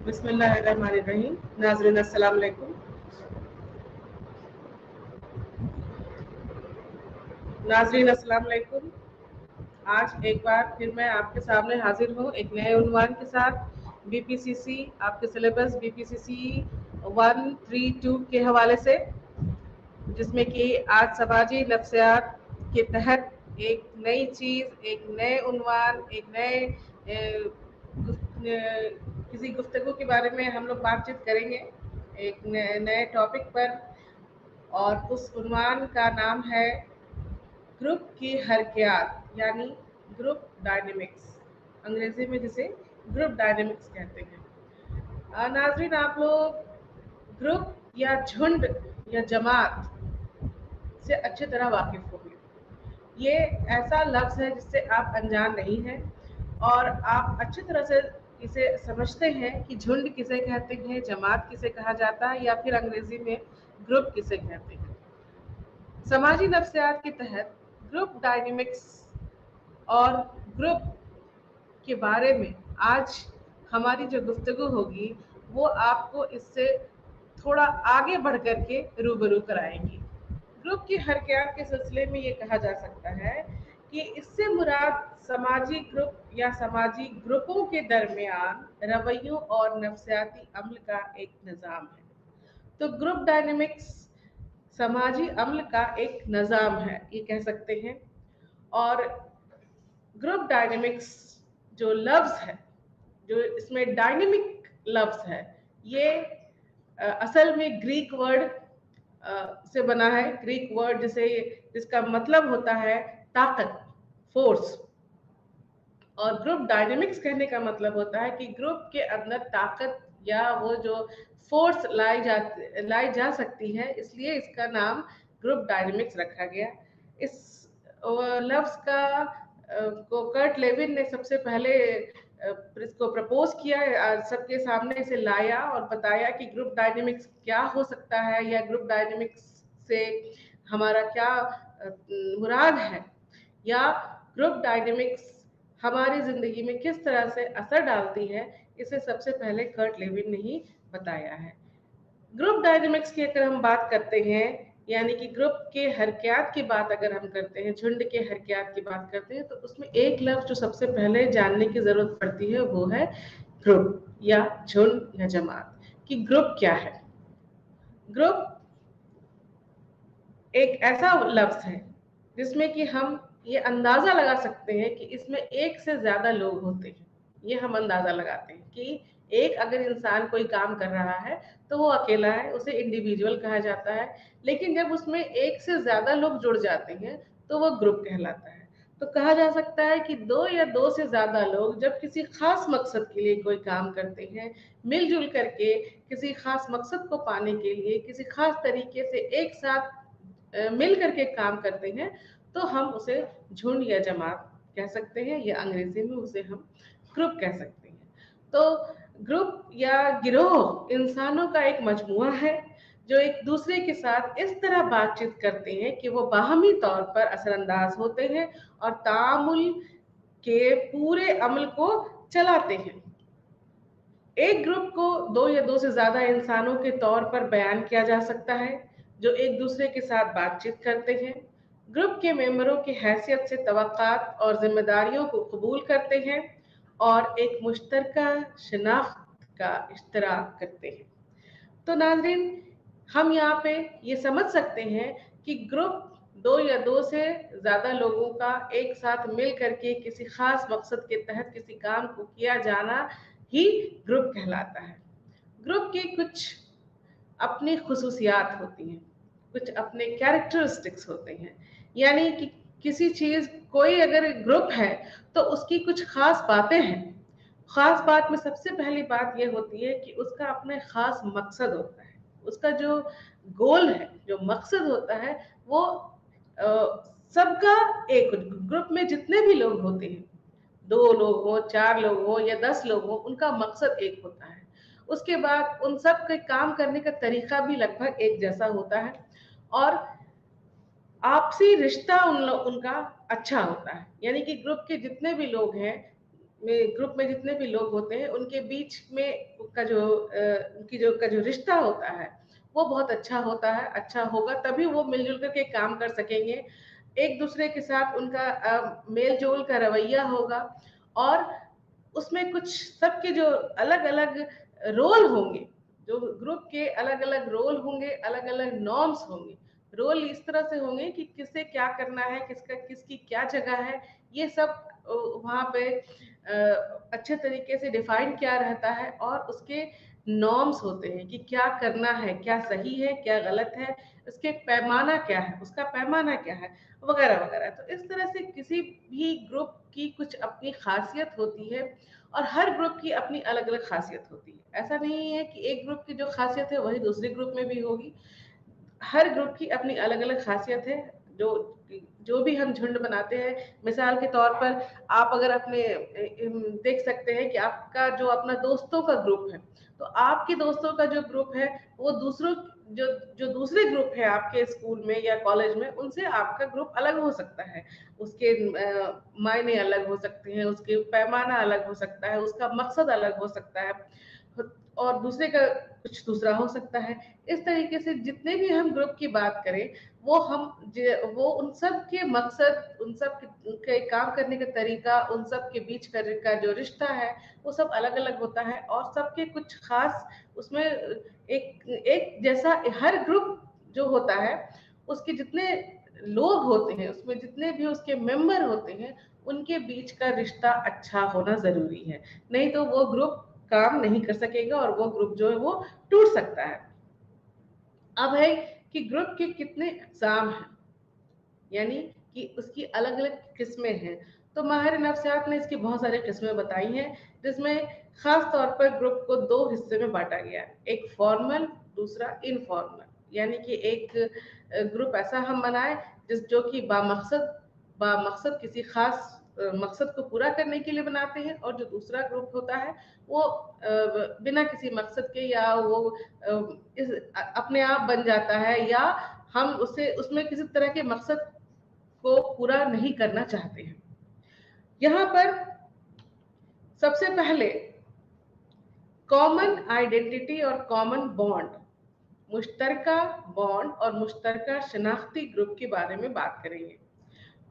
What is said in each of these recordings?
बिस्मिल्लाहिर्रहमानिर्रहीम। नाज़रीन अस्सलाम वालेकुम। आज एक बार फिर मैं आपके सामने हाजिर हूँ एक नए उन्वान के साथ। बीपीसीसी आपके सिलेबस बीपीसीसी 132 के हवाले से, जिसमें कि आज समाजी नफ्सियात के तहत एक नई चीज़, एक नए उन्वान, एक नए किसी गुफ्तगू के बारे में हम लोग बातचीत करेंगे एक नए टॉपिक पर, और उस उन्वान का नाम है ग्रुप की हरकियात, यानी ग्रुप डायनेमिक्स, अंग्रेजी में जिसे ग्रुप डायनेमिक्स कहते हैं। नाज़रीन, आप लोग ग्रुप या झुंड या जमात से अच्छी तरह वाकिफ होंगे। ये ऐसा लफ्ज़ है जिससे आप अनजान नहीं हैं और आप अच्छी तरह से इसे समझते हैं कि झुंड किसे कहते हैं, जमात किसे कहा जाता है, या फिर अंग्रेजी में ग्रुप किसे कहते हैं। समाजी नफ्सियात के तहत ग्रुप डायनेमिक्स और ग्रुप के बारे में आज हमारी जो गुफ्तगू होगी वो आपको इससे थोड़ा आगे बढ़ कर के रूबरू कराएंगी। ग्रुप की हरकियात के सिलसिले में ये कहा जा सकता है कि इससे मुराद समाजी ग्रुप या समाजी ग्रुपों के दरमियान रवैयों और नफ्सियाती अमल का एक निज़ाम है। तो ग्रुप डायनेमिक्स समाजी अमल का एक निज़ाम है, ये कह सकते हैं। और ग्रुप डायनेमिक्स जो लफ्ज़ है, जो इसमें डायनेमिक लफ्ज़ है, ये असल में ग्रीक वर्ड से बना है। ग्रीक वर्ड जिसका मतलब होता है ताकत, फोर्स। और ग्रुप डायनेमिक्स कहने का मतलब होता है कि ग्रुप के अंदर ताकत या वो जो फोर्स लाई जा सकती है, इसलिए इसका नाम ग्रुप डायनेमिक्स रखा गया। इस लफ्ज़ को कर्ट लेविन ने सबसे पहले इसको प्रपोज किया, सबके सामने इसे लाया और बताया कि ग्रुप डायनेमिक्स क्या हो सकता है, या ग्रुप डायनेमिक्स से हमारा क्या मुराद है, या ग्रुप डायनेमिक्स हमारी ज़िंदगी में किस तरह से असर डालती है। इसे सबसे पहले कर्ट लेविन ने ही बताया है। ग्रुप डायनेमिक्स की अगर हम बात करते हैं, यानी कि ग्रुप के हरकियात की बात अगर हम करते हैं, झुंड के हरकियात की बात करते हैं, तो उसमें एक लफ्ज़ जो सबसे पहले जानने की ज़रूरत पड़ती है वो है ग्रुप या झुंड या जमात। कि ग्रुप क्या है। ग्रुप एक ऐसा लफ्ज़ है जिसमें कि हम ये अंदाज़ा लगा सकते हैं कि इसमें एक से ज़्यादा लोग होते हैं। ये हम अंदाज़ा लगाते हैं कि एक अगर इंसान कोई काम कर रहा है तो वो अकेला है, उसे इंडिविजुअल कहा जाता है। लेकिन जब उसमें एक से ज़्यादा लोग जुड़ जाते हैं तो वो ग्रुप कहलाता है। तो कहा जा सकता है कि दो या दो से ज़्यादा लोग जब किसी खास मकसद के लिए कोई काम करते हैं, मिलजुल करके किसी खास मकसद को पाने के लिए किसी खास तरीके से एक साथ मिल करके काम करते हैं, तो हम उसे झुंड या जमात कह सकते हैं, या अंग्रेजी में उसे हम ग्रुप कह सकते हैं। तो ग्रुप या गिरोह इंसानों का एक मजमुआ है जो एक दूसरे के साथ इस तरह बातचीत करते हैं कि वो बाहमी तौर पर असरअंदाज होते हैं और तामुल के पूरे अमल को चलाते हैं। एक ग्रुप को दो या दो से ज्यादा इंसानों के तौर पर बयान किया जा सकता है जो एक दूसरे के साथ बातचीत करते हैं, ग्रुप के मेंबरों की हैसियत से तवक्कात और जिम्मेदारियों को कबूल करते हैं और एक मुश्तरका शनाख्त का इश्तराक करते हैं। तो नाज़रीन, हम यहाँ पे ये समझ सकते हैं कि ग्रुप दो या दो से ज़्यादा लोगों का एक साथ मिल करके किसी खास मकसद के तहत किसी काम को किया जाना ही ग्रुप कहलाता है। ग्रुप की कुछ अपनी खुसूसियात होती हैं, कुछ अपने कैरेक्टरिस्टिक्स होते हैं, यानी कि किसी चीज़ कोई अगर ग्रुप है तो उसकी कुछ खास बातें हैं। खास बात में सबसे पहली बात यह होती है कि उसका अपना खास मकसद होता है। उसका जो गोल है, जो मकसद होता है, वो सबका एक, ग्रुप में जितने भी लोग होते हैं, 2 लोग हो, 4 लोग हो या 10 लोग हो, उनका मकसद एक होता है। उसके बाद उन सब के काम करने का तरीका भी लगभग एक जैसा होता है और आपसी रिश्ता उनका अच्छा होता है। यानी कि ग्रुप के जितने भी लोग हैं, में ग्रुप में जितने भी लोग होते हैं उनके बीच में का जो उनकी जो का जो रिश्ता होता है वो बहुत अच्छा होता है, अच्छा होगा तभी वो मिलजुल करके काम कर सकेंगे। एक दूसरे के साथ उनका मेल जोल का रवैया होगा और उसमें कुछ सबके जो अलग अलग रोल होंगे, जो ग्रुप के अलग अलग रोल होंगे, अलग अलग नॉर्म्स होंगे। रोल इस तरह से होंगे कि किसे क्या करना है, किसका किसकी क्या जगह है, ये सब वहाँ पे अच्छे तरीके से डिफाइन किया रहता है और उसके नॉर्म्स होते हैं कि क्या करना है, क्या सही है, क्या गलत है, उसके पैमाना क्या है, उसका पैमाना क्या है, वगैरह वगैरह। तो इस तरह से किसी भी ग्रुप की कुछ अपनी खासियत होती है और हर ग्रुप की अपनी अलग अलग खासियत होती है। ऐसा नहीं है कि एक ग्रुप की जो खासियत है वही दूसरे ग्रुप में भी होगी। हर ग्रुप की अपनी अलग अलग खासियत है। जो जो भी हम झुंड बनाते हैं, मिसाल के तौर पर आप अगर अपने देख सकते हैं कि आपका जो अपना दोस्तों का ग्रुप है, तो आपके दोस्तों का जो ग्रुप है वो दूसरों जो जो दूसरे ग्रुप है आपके स्कूल में या कॉलेज में, उनसे आपका ग्रुप अलग हो सकता है। उसके मायने अलग हो सकते हैं, उसके पैमाना अलग हो सकता है, उसका मकसद अलग हो सकता है और दूसरे का कुछ दूसरा हो सकता है। इस तरीके से जितने भी हम ग्रुप की बात करें, वो उन सब के मकसद, उन सब के काम करने का तरीका, उन सब के बीच का जो रिश्ता है वो सब अलग अलग होता है और सबके कुछ खास उसमें एक एक जैसा हर ग्रुप जो होता है उसके जितने लोग होते हैं, उसमें जितने भी उसके मेंबर होते हैं, उनके बीच का रिश्ता अच्छा होना जरूरी है। नहीं तो वो ग्रुप काम नहीं कर सकेगा और वो ग्रुप जो है वो टूट सकता है। अब है कि ग्रुप के कितने एग्जाम हैं, यानी कि उसकी अलग अलग किस्में हैं। तो माहिर नफ्सियात ने इसकी बहुत सारी किस्में बताई हैं, जिसमें खास तौर पर ग्रुप को दो हिस्से में बांटा गया है, एक फॉर्मल, दूसरा इनफॉर्मल। यानी कि एक ग्रुप ऐसा हम बनाए जो कि बामकसद किसी खास मकसद को पूरा करने के लिए बनाते हैं, और जो दूसरा ग्रुप होता है वो बिना किसी मकसद के, या वो अपने आप बन जाता है, या हम उसे उसमें किसी तरह के मकसद को पूरा नहीं करना चाहते हैं। यहाँ पर सबसे पहले कॉमन आइडेंटिटी और कॉमन बॉन्ड, मुश्तरका बॉन्ड और मुश्तरका शनाख्ती ग्रुप के बारे में बात करेंगे।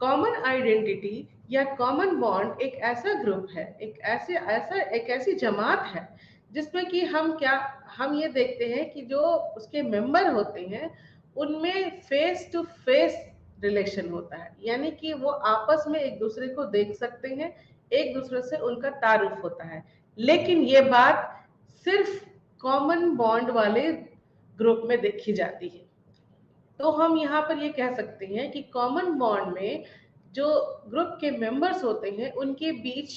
कॉमन आइडेंटिटी या कॉमन बॉन्ड एक ऐसा ग्रुप है, एक ऐसी जमात है जिसमें कि हम ये देखते हैं कि जो उसके मेंबर होते हैं उनमें फेस टू फेस रिलेशन होता है, यानी कि वो आपस में एक दूसरे को देख सकते हैं, एक दूसरे से उनका तारुफ होता है। लेकिन ये बात सिर्फ कॉमन बॉन्ड वाले ग्रुप में देखी जाती है। तो हम यहाँ पर ये कह सकते हैं कि कॉमन बॉन्ड में जो ग्रुप के मेंबर्स होते हैं उनके बीच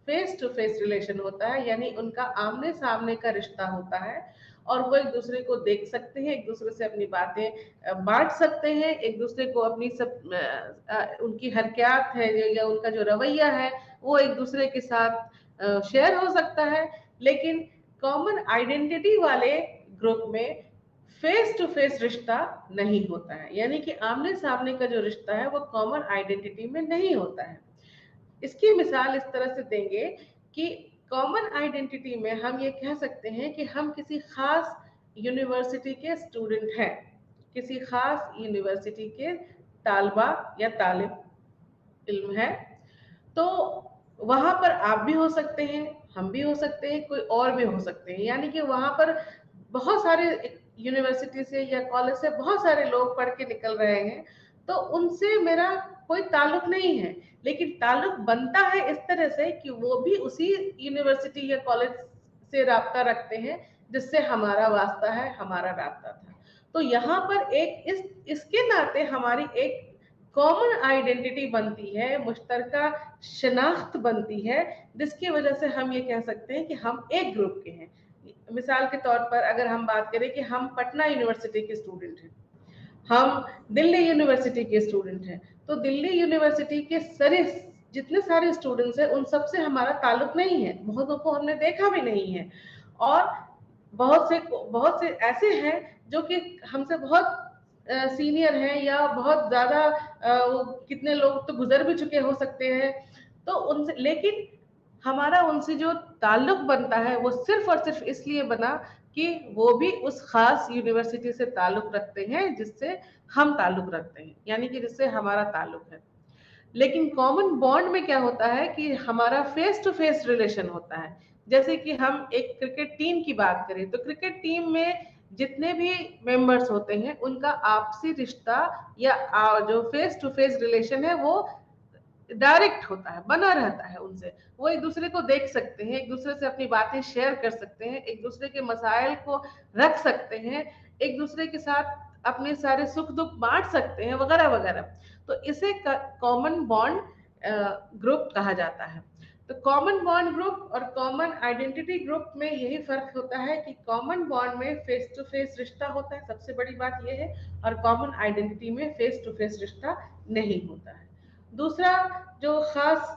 फेस टू फेस रिलेशन होता है, यानी उनका आमने सामने का रिश्ता होता है और वो एक दूसरे को देख सकते हैं, एक दूसरे से अपनी बातें बांट सकते हैं, एक दूसरे को अपनी सब उनकी हरकत है या उनका जो रवैया है वो एक दूसरे के साथ शेयर हो सकता है। लेकिन कॉमन आइडेंटिटी वाले ग्रुप में फेस टू फेस रिश्ता नहीं होता है, यानी कि आमने सामने का जो रिश्ता है वो कॉमन आइडेंटिटी में नहीं होता है। इसकी मिसाल इस तरह से देंगे कि कॉमन आइडेंटिटी में हम ये कह सकते हैं कि हम किसी खास यूनिवर्सिटी के स्टूडेंट हैं, किसी खास यूनिवर्सिटी के तालबा या तालिब इल्म है। तो वहां पर आप भी हो सकते हैं, हम भी हो सकते हैं, कोई और भी हो सकते हैं, यानी कि वहां पर बहुत सारे यूनिवर्सिटी से या कॉलेज से बहुत सारे लोग पढ़ के निकल रहे हैं। तो उनसे मेरा कोई ताल्लुक नहीं है, लेकिन ताल्लुक बनता है इस तरह से कि वो भी उसी यूनिवर्सिटी या कॉलेज से राब्ता रखते हैं जिससे हमारा वास्ता है, हमारा राब्ता था। तो यहाँ पर एक इसके नाते हमारी एक कॉमन आइडेंटिटी बनती है, मुश्तरका शनाख्त बनती है, जिसकी वजह से हम ये कह सकते हैं कि हम एक ग्रुप के हैं। मिसाल के तौर पर अगर हम बात करें कि हम पटना यूनिवर्सिटी के स्टूडेंट हैं, हम दिल्ली यूनिवर्सिटी के स्टूडेंट हैं, तो दिल्ली यूनिवर्सिटी के सारे जितने सारे स्टूडेंट्स हैं उन सबसे हमारा ताल्लुक नहीं है, बहुतों को हमने देखा भी नहीं है, और बहुत से ऐसे हैं जो कि हमसे बहुत सीनियर हैं या बहुत ज्यादा कितने लोग तो गुजर भी चुके हो सकते हैं। तो उनसे लेकिन हमारा उनसे जो ताल्लुक बनता है वो सिर्फ और सिर्फ इसलिए बना कि वो भी उस खास यूनिवर्सिटी से ताल्लुक रखते हैं जिससे हम ताल्लुक रखते हैं, यानी कि जिससे हमारा ताल्लुक है। लेकिन कॉमन बॉन्ड में क्या होता है कि हमारा फेस टू फेस रिलेशन होता है। जैसे कि हम एक क्रिकेट टीम की बात करें तो क्रिकेट टीम में जितने भी मेंबर्स होते हैं उनका आपसी रिश्ता या जो फेस टू फेस रिलेशन है वो डायरेक्ट होता है, बना रहता है उनसे। वो एक दूसरे को देख सकते हैं, एक दूसरे से अपनी बातें शेयर कर सकते हैं, एक दूसरे के मसाइल को रख सकते हैं, एक दूसरे के साथ अपने सारे सुख दुख बांट सकते हैं, वगैरह वगैरह। तो इसे कॉमन बॉन्ड ग्रुप कहा जाता है। तो कॉमन बॉन्ड ग्रुप और कॉमन आइडेंटिटी ग्रुप में यही फर्क होता है कि कॉमन बॉन्ड में फेस टू फेस रिश्ता होता है, सबसे बड़ी बात यह है, और कॉमन आइडेंटिटी में फेस टू फेस रिश्ता नहीं होता है। दूसरा जो खास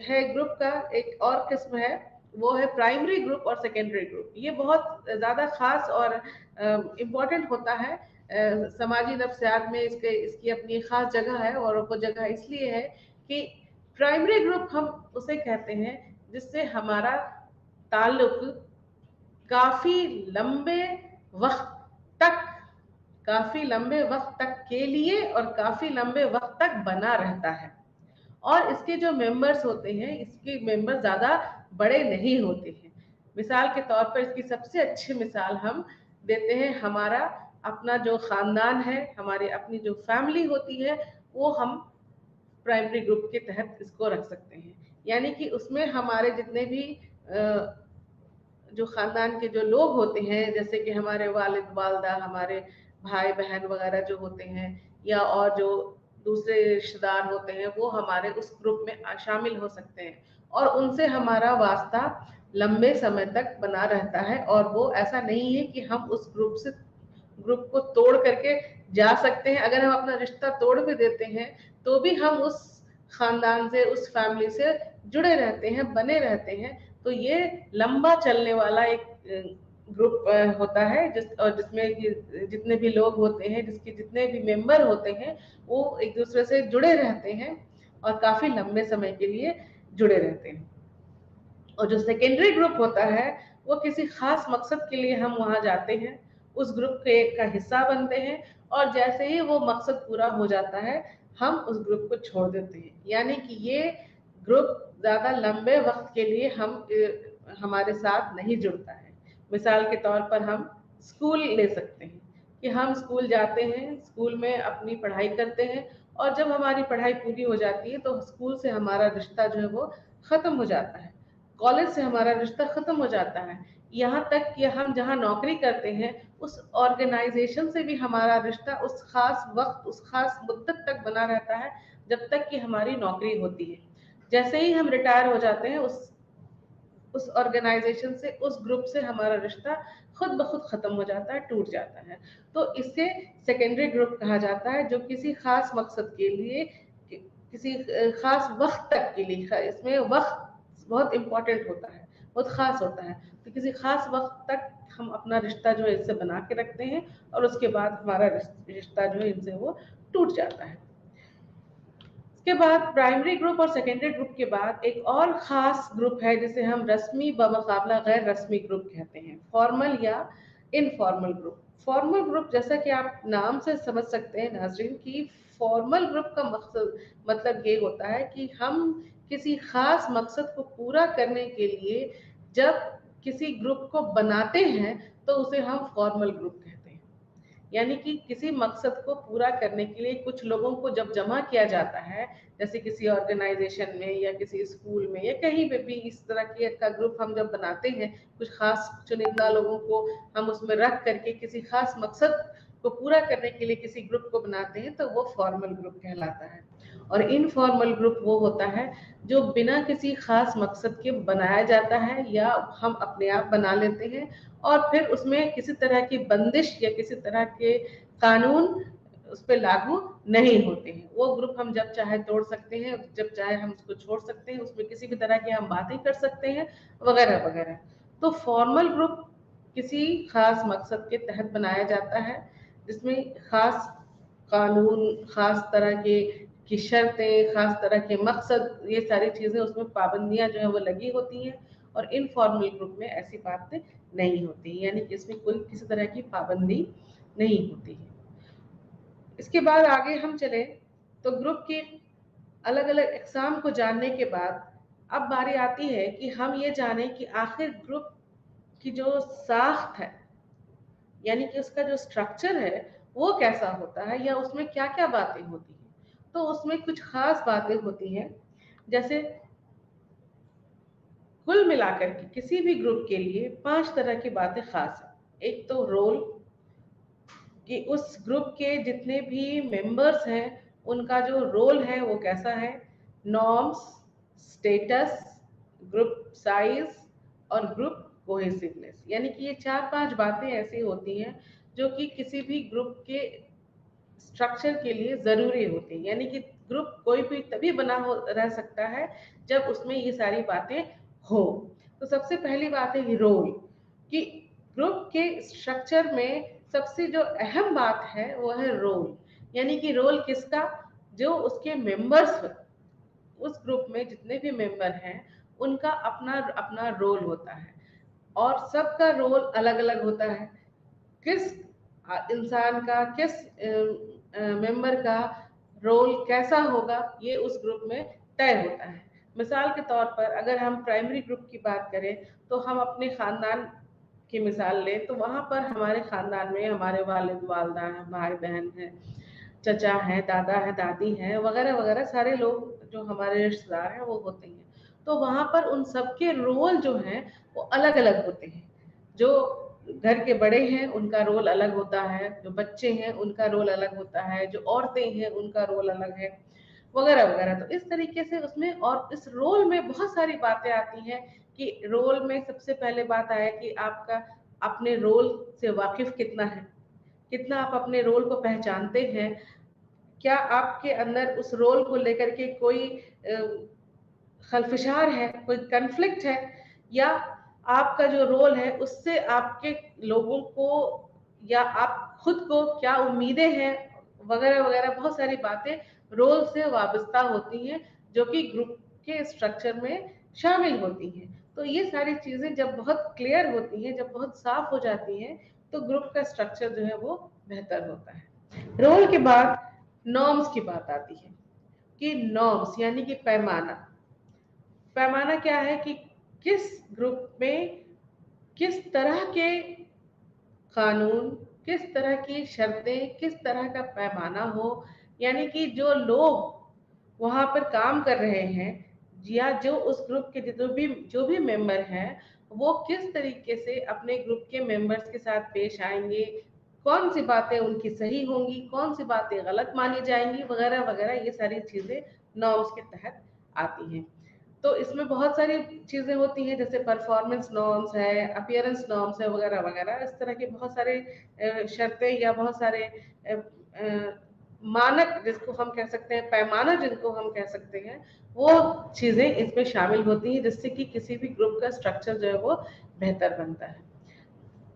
है ग्रुप का एक और किस्म है वो है प्राइमरी ग्रुप और सेकेंडरी ग्रुप। ये बहुत ज्यादा खास और इम्पोर्टेंट होता है समाजी नफ्सियात में। इसकी अपनी खास जगह है, और वो जगह इसलिए है कि प्राइमरी ग्रुप हम उसे कहते हैं जिससे हमारा ताल्लुक काफी लंबे वक्त तक काफी लंबे वक्त तक के लिए और काफी लंबे वक्त तक बना रहता है। और इसके जो मेंबर्स होते हैं, इसके मेंबर ज्यादा बड़े नहीं होते हैं। मिसाल के तौर पर इसकी सबसे अच्छी मिसाल हम देते हैं, हमारा अपना जो खानदान है, हमारी अपनी जो फैमिली होती है, वो हम प्राइमरी ग्रुप के तहत इसको रख सकते हैं। यानी कि उसमें हमारे जितने भी जो खानदान के जो लोग होते हैं, जैसे कि हमारे वालिद वालदा, हमारे भाई बहन वगैरह जो होते हैं, या और जो दूसरे रिश्तेदार होते हैं, वो हमारे उस ग्रुप में शामिल हो सकते हैं, और उनसे हमारा वास्ता लंबे समय तक बना रहता है। और वो ऐसा नहीं है कि हम उस ग्रुप को तोड़ करके जा सकते हैं। अगर हम अपना रिश्ता तोड़ भी देते हैं तो भी हम उस खानदान से, उस फैमिली से जुड़े रहते हैं, बने रहते हैं। तो ये लंबा चलने वाला एक ग्रुप होता है जिसमें जितने भी लोग होते हैं, जिसके जितने भी मेंबर होते हैं, वो एक दूसरे से जुड़े रहते हैं और काफी लंबे समय के लिए जुड़े रहते हैं। और जो सेकेंडरी ग्रुप होता है वो किसी खास मकसद के लिए हम वहां जाते हैं, उस ग्रुप के का हिस्सा बनते हैं, और जैसे ही वो मकसद पूरा हो जाता है हम उस ग्रुप को छोड़ देते हैं। यानी कि ये ग्रुप ज्यादा लंबे वक्त के लिए हमारे साथ नहीं जुड़ता है। मिसाल के तौर पर हम स्कूल ले सकते हैं कि हम स्कूल जाते हैं, स्कूल में अपनी पढ़ाई करते हैं, और जब हमारी पढ़ाई पूरी हो जाती है तो स्कूल से हमारा रिश्ता जो है वो खत्म हो जाता है, कॉलेज से हमारा रिश्ता खत्म हो जाता है। यहाँ तक कि हम जहाँ नौकरी करते हैं उस ऑर्गेनाइजेशन से भी हमारा रिश्ता उस खास वक्त, उस खास मुद्दत तक बना रहता है, जब तक कि हमारी नौकरी होती है। जैसे ही हम रिटायर हो जाते हैं उस ऑर्गेनाइजेशन से, उस ग्रुप से हमारा रिश्ता खुद ब खुद खत्म हो जाता है, टूट जाता है। तो इसे सेकेंडरी ग्रुप कहा जाता है, जो किसी खास मकसद के लिए, किसी खास वक्त तक के लिए, इसमें वक्त बहुत इंपॉर्टेंट होता है, बहुत खास होता है। तो किसी खास वक्त तक हम अपना रिश्ता जो है इससे बना के रखते हैं, और उसके बाद हमारा रिश्ता जो है इनसे वो टूट जाता है। इसके बाद प्राइमरी ग्रुप और सेकेंडरी ग्रुप के बाद एक और खास ग्रुप है जिसे हम रस्मी बमुकाबला गैर रस्मी ग्रुप कहते हैं, फॉर्मल या इनफॉर्मल ग्रुप। फॉर्मल ग्रुप, जैसा कि आप नाम से समझ सकते हैं नाजरीन, की फॉर्मल ग्रुप का मकसद मतलब ये होता है कि हम किसी खास मकसद को पूरा करने के लिए जब किसी ग्रुप को बनाते हैं तो उसे हम फॉर्मल ग्रुप कहते हैं। यानी कि किसी मकसद को पूरा करने के लिए कुछ लोगों को जब जमा किया जाता है, जैसे किसी ऑर्गेनाइजेशन में या किसी स्कूल में या कहीं पे भी, इस तरह के का ग्रुप हम जब बनाते हैं, कुछ खास चुनिंदा लोगों को हम उसमें रख करके किसी खास मकसद को पूरा करने के लिए किसी ग्रुप को बनाते हैं, तो वो फॉर्मल ग्रुप कहलाता है। और इनफॉर्मल ग्रुप वो होता है जो बिना किसी खास मकसद के बनाया जाता है या हम अपने आप बना लेते हैं, और फिर उसमें किसी तरह की बंदिश या किसी तरह के कानून उस पर लागू नहीं होते हैं। वो ग्रुप हम जब चाहे तोड़ सकते हैं, जब चाहे हम उसको छोड़ सकते हैं, उसमें किसी भी तरह की हम बातें कर सकते हैं, वगैरह वगैरह। तो फॉर्मल ग्रुप किसी खास मकसद के तहत बनाया जाता है, जिसमें खास कानून, खास तरह के की शर्तें, खास तरह के मकसद, ये सारी चीज़ें उसमें पाबंदियां जो है वो लगी होती हैं। और इनफॉर्मल ग्रुप में ऐसी बातें नहीं होती, यानी कि इसमें कोई किसी तरह की पाबंदी नहीं होती है। इसके बाद आगे हम चले तो ग्रुप के अलग अलग एग्जाम को जानने के बाद अब बारी आती है कि हम ये जाने कि आखिर ग्रुप की जो साख्त है, यानी कि उसका जो स्ट्रक्चर है वो कैसा होता है, या उसमें क्या क्या बातें होती हैं। तो उसमें कुछ खास बातें होती हैं, जैसे कुल मिलाकर के किसी भी ग्रुप के लिए 5 तरह की बातें खास है। एक तो रोल, कि उस ग्रुप के जितने भी मेंबर्स हैं उनका जो रोल है वो कैसा है। नॉर्म्स, स्टेटस, ग्रुप साइज और ग्रुप कोहेसिवनेस, यानी कि ये 4-5 बातें ऐसी होती हैं जो कि किसी भी ग्रुप के स्ट्रक्चर के लिए ज़रूरी होती हैं। यानी कि ग्रुप कोई भी तभी बना हो रह सकता है जब उसमें ये सारी बातें हो। तो सबसे पहली बात है रोल, कि ग्रुप के स्ट्रक्चर में सबसे जो अहम बात है वो है रोल, यानी कि रोल किसका, जो उसके मेंबर्स, उस ग्रुप में जितने भी मेंबर हैं उनका अपना अपना रोल होता है। और सबका रोल अलग अलग होता है। किस इंसान का, किस मेंबर का रोल कैसा होगा ये उस ग्रुप में तय होता है। मिसाल के तौर पर अगर हम प्राइमरी ग्रुप की बात करें तो हम अपने खानदान की मिसाल लें तो वहाँ पर हमारे खानदान में हमारे वालिद वालदा हैं, भाई बहन हैं, चचा हैं, दादा है, दादी हैं, वगैरह वगैरह सारे लोग जो हमारे रिश्तेदार हैं वो होते हैं। तो वहाँ पर उन सबके रोल जो हैं वो अलग अलग होते हैं। जो घर के बड़े हैं उनका रोल अलग होता है, जो बच्चे हैं उनका रोल अलग होता है, जो औरतें हैं उनका रोल अलग है, वगैरह वगैरह। तो इस तरीके से उसमें, और इस रोल में बहुत सारी बातें आती हैं कि रोल में सबसे पहले बात आए कि आपका अपने रोल से वाकिफ कितना है, कितना आप अपने रोल को पहचानते हैं, क्या आपके अंदर उस रोल को लेकर के कोई खलफिशार है, कोई कन्फ्लिक्ट है, या आपका जो रोल है उससे आपके लोगों को या आप खुद को क्या उम्मीदें हैं, वगैरह वगैरह। बहुत सारी बातें रोल से वाबस्ता होती हैं जो कि ग्रुप के स्ट्रक्चर में शामिल होती हैं। तो ये सारी चीजें जब बहुत क्लियर होती हैं, जब बहुत साफ हो जाती हैं, तो ग्रुप का स्ट्रक्चर जो है वो बेहतर होता है। रोल के बाद नॉर्म्स की बात आती है, कि नॉर्म्स यानी कि पैमाना। पैमाना क्या है कि किस ग्रुप में किस तरह के कानून, किस तरह की शर्तें, किस तरह का पैमाना हो, यानी कि जो लोग वहां पर काम कर रहे हैं या जो उस ग्रुप के जो भी मेंबर हैं वो किस तरीके से अपने ग्रुप के मेंबर्स के साथ पेश आएंगे, कौन सी बातें उनकी सही होंगी, कौन सी बातें गलत मानी जाएंगी, वगैरह वगैरह। ये सारी चीजें नॉर्म्स के तहत आती हैं। तो इसमें बहुत सारी चीजें होती हैं, जैसे परफॉर्मेंस नॉर्म्स है, अपीयरेंस नॉर्म्स है, वगैरह वगैरह। इस तरह के बहुत सारे शर्तें या बहुत सारे मानक जिसको हम कह सकते हैं, पैमाना जिनको हम कह सकते हैं, वो चीजें इसमें शामिल होती हैं जिससे कि किसी भी ग्रुप का स्ट्रक्चर जो है वो बेहतर बनता है।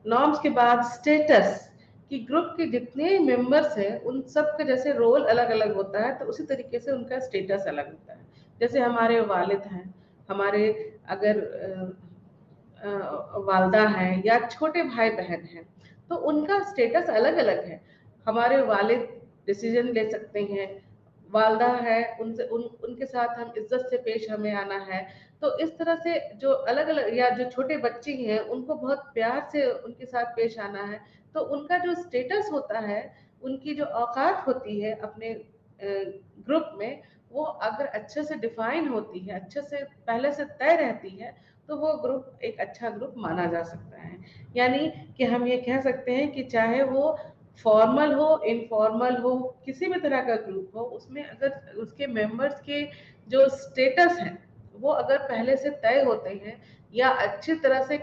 नॉर्म्स के बाद स्टेटस, कि ग्रुप के जितने मेंबर्स हैं उन सब का जैसे रोल अलग अलग होता है तो उसी तरीके से उनका स्टेटस अलग होता है। जैसे हमारे वालिद हैं, हमारे अगर वालदा हैं या छोटे भाई बहन हैं तो उनका स्टेटस अलग अलग है। हमारे वालिद डिसीजन ले सकते हैं, वालदा है उनके साथ हम इज्जत से पेश हमें आना है। तो इस तरह से जो अलग अलग, या जो छोटे बच्चे हैं उनको बहुत प्यार से उनके साथ पेश आना है। तो उनका जो स्टेटस होता है, उनकी जो औकात होती है अपने ग्रुप में, वो अगर अच्छे से डिफाइन होती है, अच्छे से पहले से तय रहती है, तो वो ग्रुप एक अच्छा ग्रुप माना जा सकता है। यानी कि हम ये कह सकते हैं कि चाहे वो फॉर्मल हो, इनफॉर्मल हो, किसी भी तरह का ग्रुप हो, उसमें अगर उसके मेंबर्स के जो स्टेटस हैं वो अगर पहले से तय होते हैं या अच्छी तरह से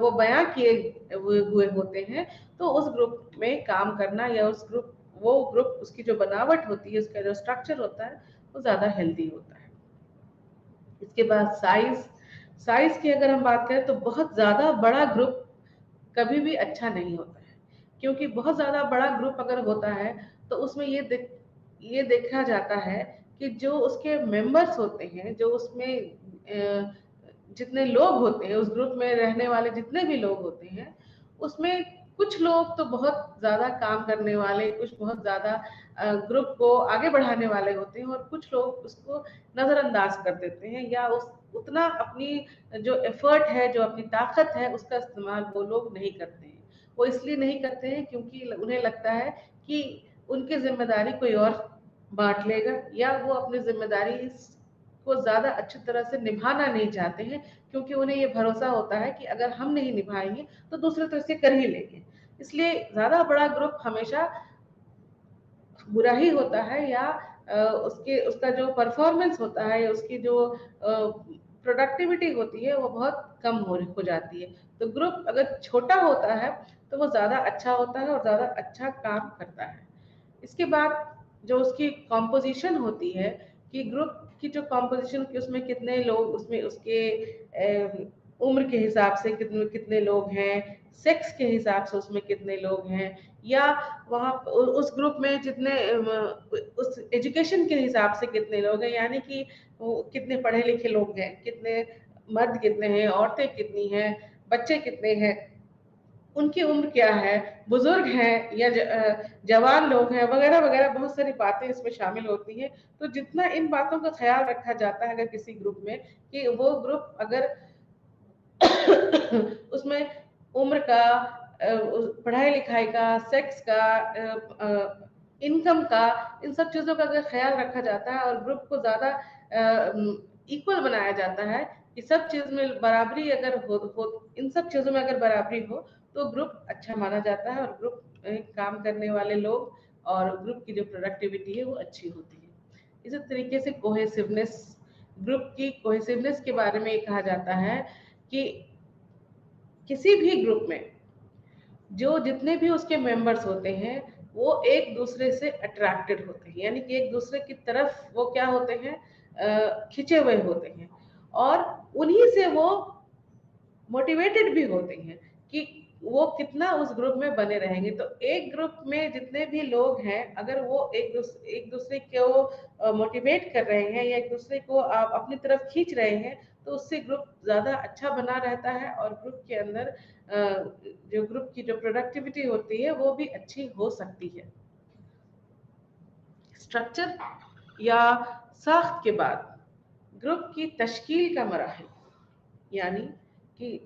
वो बयां किए हुए होते हैं, तो उस ग्रुप में काम करना या वो ग्रुप, उसकी जो बनावट होती है, उसका जो स्ट्रक्चर होता है, वो ज्यादा हेल्दी होता है। इसके बाद साइज की अगर हम बात करें तो बहुत ज्यादा बड़ा ग्रुप कभी भी अच्छा नहीं होता है, क्योंकि बहुत ज्यादा बड़ा ग्रुप अगर होता है तो उसमें ये देखा जाता है कि जो उसके मेंबर्स होते हैं, जो उसमें जितने लोग होते हैं, उस ग्रुप में रहने वाले जितने भी लोग होते हैं, उसमें कुछ लोग तो बहुत ज्यादा काम करने वाले, कुछ बहुत ज्यादा ग्रुप को आगे बढ़ाने वाले होते हैं, और कुछ लोग उसको नजरअंदाज कर देते हैं, या उस उतना अपनी जो एफर्ट है, जो अपनी ताकत है, उसका इस्तेमाल वो लोग नहीं करते हैं। वो इसलिए नहीं करते हैं क्योंकि उन्हें लगता है कि उनकी जिम्मेदारी कोई और बांट लेगा, या वो अपनी जिम्मेदारी को ज्यादा अच्छी तरह से निभाना नहीं चाहते हैं, क्योंकि उन्हें ये भरोसा होता है कि अगर हम नहीं निभाएंगे तो दूसरे तो इसे कर ही लेंगे। इसलिए ज्यादा बड़ा ग्रुप हमेशा बुरा ही होता है, या उसके उसका जो परफॉर्मेंस होता है, उसकी जो प्रोडक्टिविटी होती है, वो बहुत कम हो जाती है। तो ग्रुप अगर छोटा होता है तो वो ज्यादा अच्छा होता है और ज्यादा अच्छा काम करता है। इसके बाद जो उसकी कॉम्पोजिशन होती है, कि ग्रुप की जो कॉम्पोजिशन, कि उसमें कितने लोग, उसमें उसके उम्र के हिसाब से कितने कितने लोग हैं, सेक्स के हिसाब से उसमें कितने लोग हैं, या वहाँ उस ग्रुप में जितने उस एजुकेशन के हिसाब से कितने लोग हैं, यानी कि कितने पढ़े लिखे लोग हैं, कितने मर्द कितने हैं, औरतें कितनी हैं, बच्चे कितने हैं, उनकी उम्र क्या है, बुजुर्ग हैं या जवान लोग हैं, वगैरह वगैरह बहुत सारी बातें इसमें शामिल होती हैं। तो जितना इन बातों का ख्याल रखा जाता है अगर किसी ग्रुप में, कि वो ग्रुप अगर उसमें उम्र का, पढ़ाई लिखाई का, सेक्स का, इनकम का, इन सब चीजों का अगर ख्याल रखा जाता है और ग्रुप को ज्यादा इक्वल बनाया जाता है, कि सब चीज में बराबरी अगर हो, इन सब चीजों में अगर बराबरी हो, तो ग्रुप अच्छा माना जाता है, और ग्रुप काम करने वाले लोग और ग्रुप की जो प्रोडक्टिविटी है वो अच्छी होती है। इसी तरीके से कोहेसिवनेस, ग्रुप की कोहेसिवनेस के बारे में कहा जाता है कि किसी भी ग्रुप में जो जितने भी उसके मेंबर्स होते हैं, वो एक दूसरे से अट्रैक्टेड होते हैं, यानी कि एक दूसरे की तरफ वो क्या होते हैं, खिंचे हुए होते हैं, और उन्हीं से वो मोटिवेटेड भी होते हैं कि वो कितना उस ग्रुप में बने रहेंगे। तो एक ग्रुप में जितने भी लोग हैं, अगर वो एक दूसरे को मोटिवेट कर रहे हैं, या एक दूसरे को आप अपनी तरफ खींच रहे हैं, तो उससे ग्रुप ज्यादा अच्छा बना रहता है, और ग्रुप के अंदर जो ग्रुप की जो प्रोडक्टिविटी होती है वो भी अच्छी हो सकती है। स्ट्रक्चर या साख्त के बाद ग्रुप की तश्कील का मराहिल, यानी कि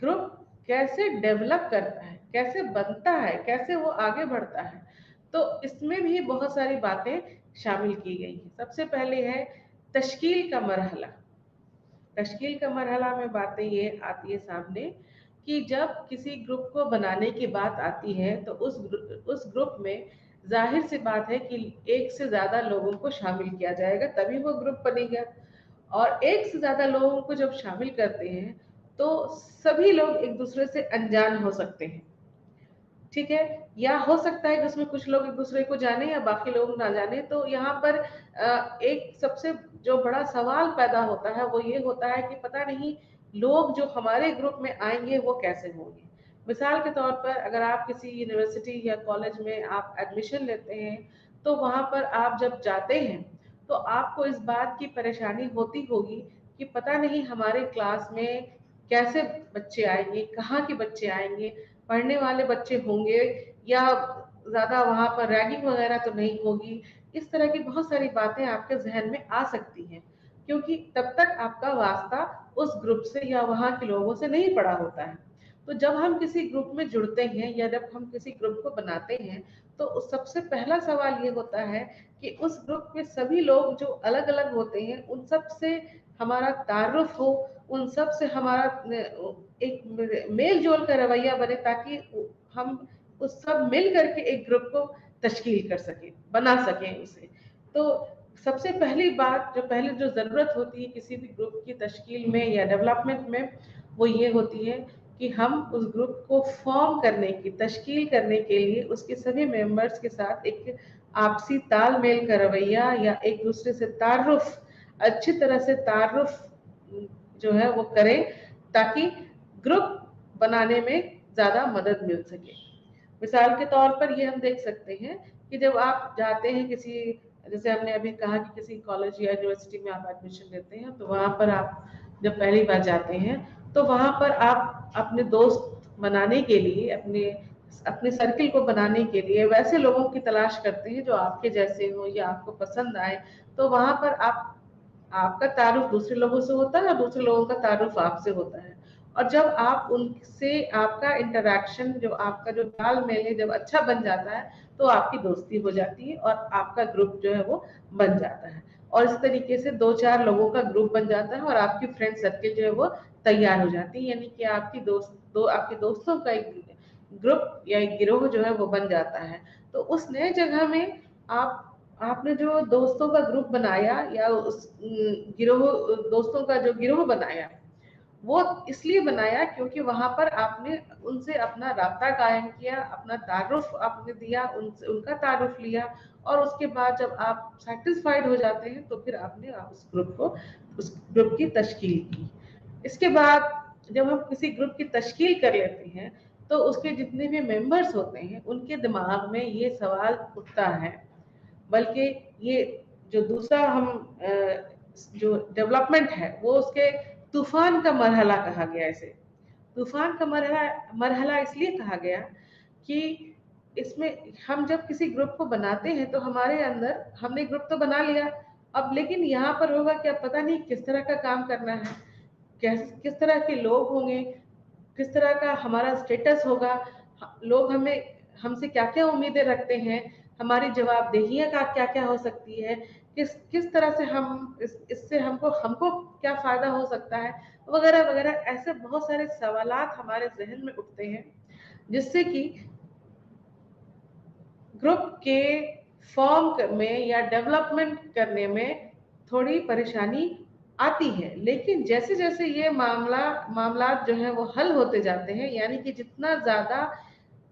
ग्रुप कैसे डेवलप करता है, कैसे बनता है, कैसे वो आगे बढ़ता है। तो इसमें भी बहुत सारी बातें शामिल की गई हैं। सबसे पहले है तश्कील का मरहला। तश्कील का मरहला में बातें ये आती है सामने, कि जब किसी ग्रुप को बनाने की बात आती है, तो उस ग्रुप में जाहिर सी बात है कि एक से ज्यादा लोगों को शामिल किया जाएगा, तभी वो ग्रुप बनेगा। और एक से ज्यादा लोगों को जब शामिल करते हैं, तो सभी लोग एक दूसरे से अनजान हो सकते हैं, ठीक है, या हो सकता है कि उसमें कुछ लोग एक दूसरे को जाने या बाकी लोग ना जाने। तो यहाँ पर एक सबसे जो बड़ा सवाल पैदा होता है वो ये होता है कि पता नहीं लोग जो हमारे ग्रुप में आएंगे वो कैसे होंगे। मिसाल के तौर पर अगर आप किसी यूनिवर्सिटी या कॉलेज में आप एडमिशन लेते हैं, तो वहां पर आप जब जाते हैं तो आपको इस बात की परेशानी होती होगी कि पता नहीं हमारे क्लास में कैसे बच्चे आएंगे, कहाँ के बच्चे आएंगे, पढ़ने वाले बच्चे होंगे, या ज्यादा वहां पर रैगिंग वगैरह तो नहीं होगी। इस तरह की बहुत सारी बातें आपके जहन में आ सकती हैं, क्योंकि तब तक आपका वास्ता उस ग्रुप से या वहां के लोगों से नहीं पड़ा होता है। तो जब हम किसी ग्रुप में जुड़ते हैं या जब हम किसी ग्रुप को बनाते हैं, तो सबसे पहला सवाल ये होता है कि उस ग्रुप में सभी लोग जो अलग अलग होते हैं उन सब से हमारा तारुफ हो, उन सब से हमारा एक मेल जोल का रवैया बने, ताकि हम उस सब मिल करके एक ग्रुप को तश्कील कर सकें, बना सकें उसे। तो सबसे पहली बात, जो पहले जो जरूरत होती है किसी भी ग्रुप की तश्कील में या डेवलपमेंट में, वो ये होती है कि हम उस ग्रुप को फॉर्म करने की, तश्कील करने के लिए उसके सभी मेंबर्स के साथ एक आपसी तालमेल का रवैया या एक दूसरे से तारुफ, अच्छी तरह से तारुफ जो है वो करें, ताकि ग्रुप बनाने में ज्यादा मदद मिल सके। मिसाल के तौर पर ये हम देख सकते हैं कि जब आप जाते हैं किसी जैसे हमने अभी कहा कि किसी कॉलेज या यूनिवर्सिटी में आप एडमिशन लेते हैं, तो वहाँ पर आप जब पहली बार जाते हैं तो वहाँ पर आप अपने दोस्त बनाने के लिए, अपने अपने सर्किल को बनाने के लिए वैसे लोगों की तलाश करते हैं जो आपके जैसे हो या आपको पसंद आए। तो वहाँ पर आपका तारुफ दूसरे लोगों से होता है और दूसरे लोगों का तारुफ आपसे होता है। और जब आप उनसे आपका इंटरेक्शन, जो आपका जो तालमेल है, जब अच्छा बन जाता है तो आपकी दोस्ती हो जाती है और आपका ग्रुप जो है वो बन जाता है। और इस तरीके से 2-4 लोगों का ग्रुप बन जाता है और आपकी फ्रेंड सर्किल जो है वो तैयार हो जाती है। यानी कि आपके दोस्तों का एक ग्रुप या एक गिरोह जो है वो बन जाता है। तो उस नए जगह में आपने जो दोस्तों का ग्रुप बनाया या उस गिरोह दोस्तों का जो गिरोह बनाया, वो इसलिए बनाया क्योंकि वहां पर आपने उनसे अपना राब्ता कायम किया, अपना तारुफ आपने दिया, उनसे उनका तारुफ लिया। और उसके बाद जब आप सेटिस्फाइड हो जाते हैं तो फिर आपने उस ग्रुप की तश्कील की। इसके बाद जब हम किसी ग्रुप की तश्कील कर लेते हैं तो उसके जितने भी मेंबर्स होते हैं उनके दिमाग में ये सवाल उठता है, बल्कि ये जो दूसरा हम जो डेवलपमेंट है वो उसके तूफान का मरहला कहा गया। इसे तूफान का मरहला मरहला इसलिए कहा गया कि इसमें हम जब किसी ग्रुप को बनाते हैं तो हमारे अंदर हमने ग्रुप तो बना लिया, अब लेकिन यहाँ पर होगा कि अब पता नहीं किस तरह का काम करना है, किस तरह के लोग होंगे, किस तरह का हमारा स्टेटस होगा, लोग हमसे क्या क्या उम्मीदें रखते हैं, हमारी जवाबदेहियां का क्या क्या हो सकती है, किस किस तरह से इससे हमको हमको क्या फायदा हो सकता है, वगैरह वगैरह। ऐसे बहुत सारे सवालात हमारे जहन में उठते हैं जिससे कि ग्रुप के फॉर्म में या डेवलपमेंट करने में थोड़ी परेशानी आती है। लेकिन जैसे जैसे ये मामलात जो है वो हल होते जाते हैं, यानी कि जितना ज्यादा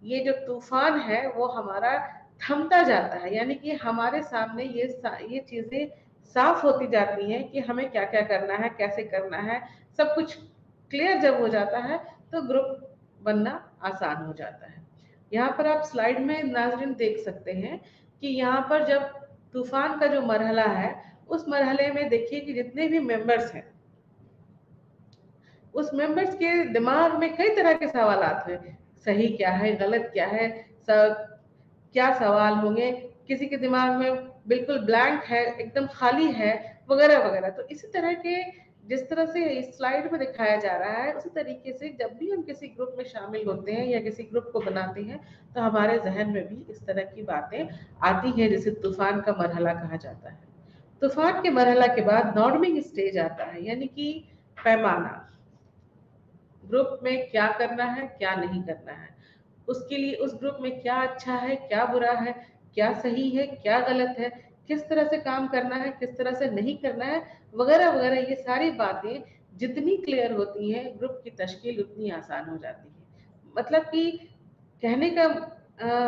ये जो तूफान है वो हमारा थमता जाता है, यानी कि हमारे सामने ये चीजें साफ होती जाती हैं कि हमें क्या क्या करना है, कैसे करना है, सब कुछ क्लियर जब हो जाता है तो ग्रुप बनना आसान हो जाता है। यहाँ पर आप स्लाइड में नाज़रीन देख सकते हैं कि यहाँ पर जब तूफान का जो मरहला है उस मरहले में देखिए कि जितने भी मेंबर्स हैं उस मेंबर्स के दिमाग में कई तरह के सवालात हैं, सही क्या है, गलत क्या है, क्या सवाल होंगे, किसी के दिमाग में बिल्कुल ब्लैंक है, एकदम खाली है, वगैरह वगैरह। तो इसी तरह के जिस तरह से इस स्लाइड में दिखाया जा रहा है उसी तरीके से जब भी हम किसी ग्रुप में शामिल होते हैं या किसी ग्रुप को बनाते हैं तो हमारे जहन में भी इस तरह की बातें आती हैं, जिसे तूफान का मरहला कहा जाता है। तूफान के मरहला के बाद नॉर्मिंग स्टेज आता है, यानी कि पैमाना, ग्रुप में क्या करना है क्या नहीं करना है, उसके लिए उस ग्रुप में क्या अच्छा है क्या बुरा है, क्या सही है क्या गलत है, किस तरह से काम करना है किस तरह से नहीं करना है, वगैरह वगैरह। ये सारी बातें जितनी क्लियर होती हैं ग्रुप की तश्कील उतनी आसान हो जाती है। मतलब कि कहने का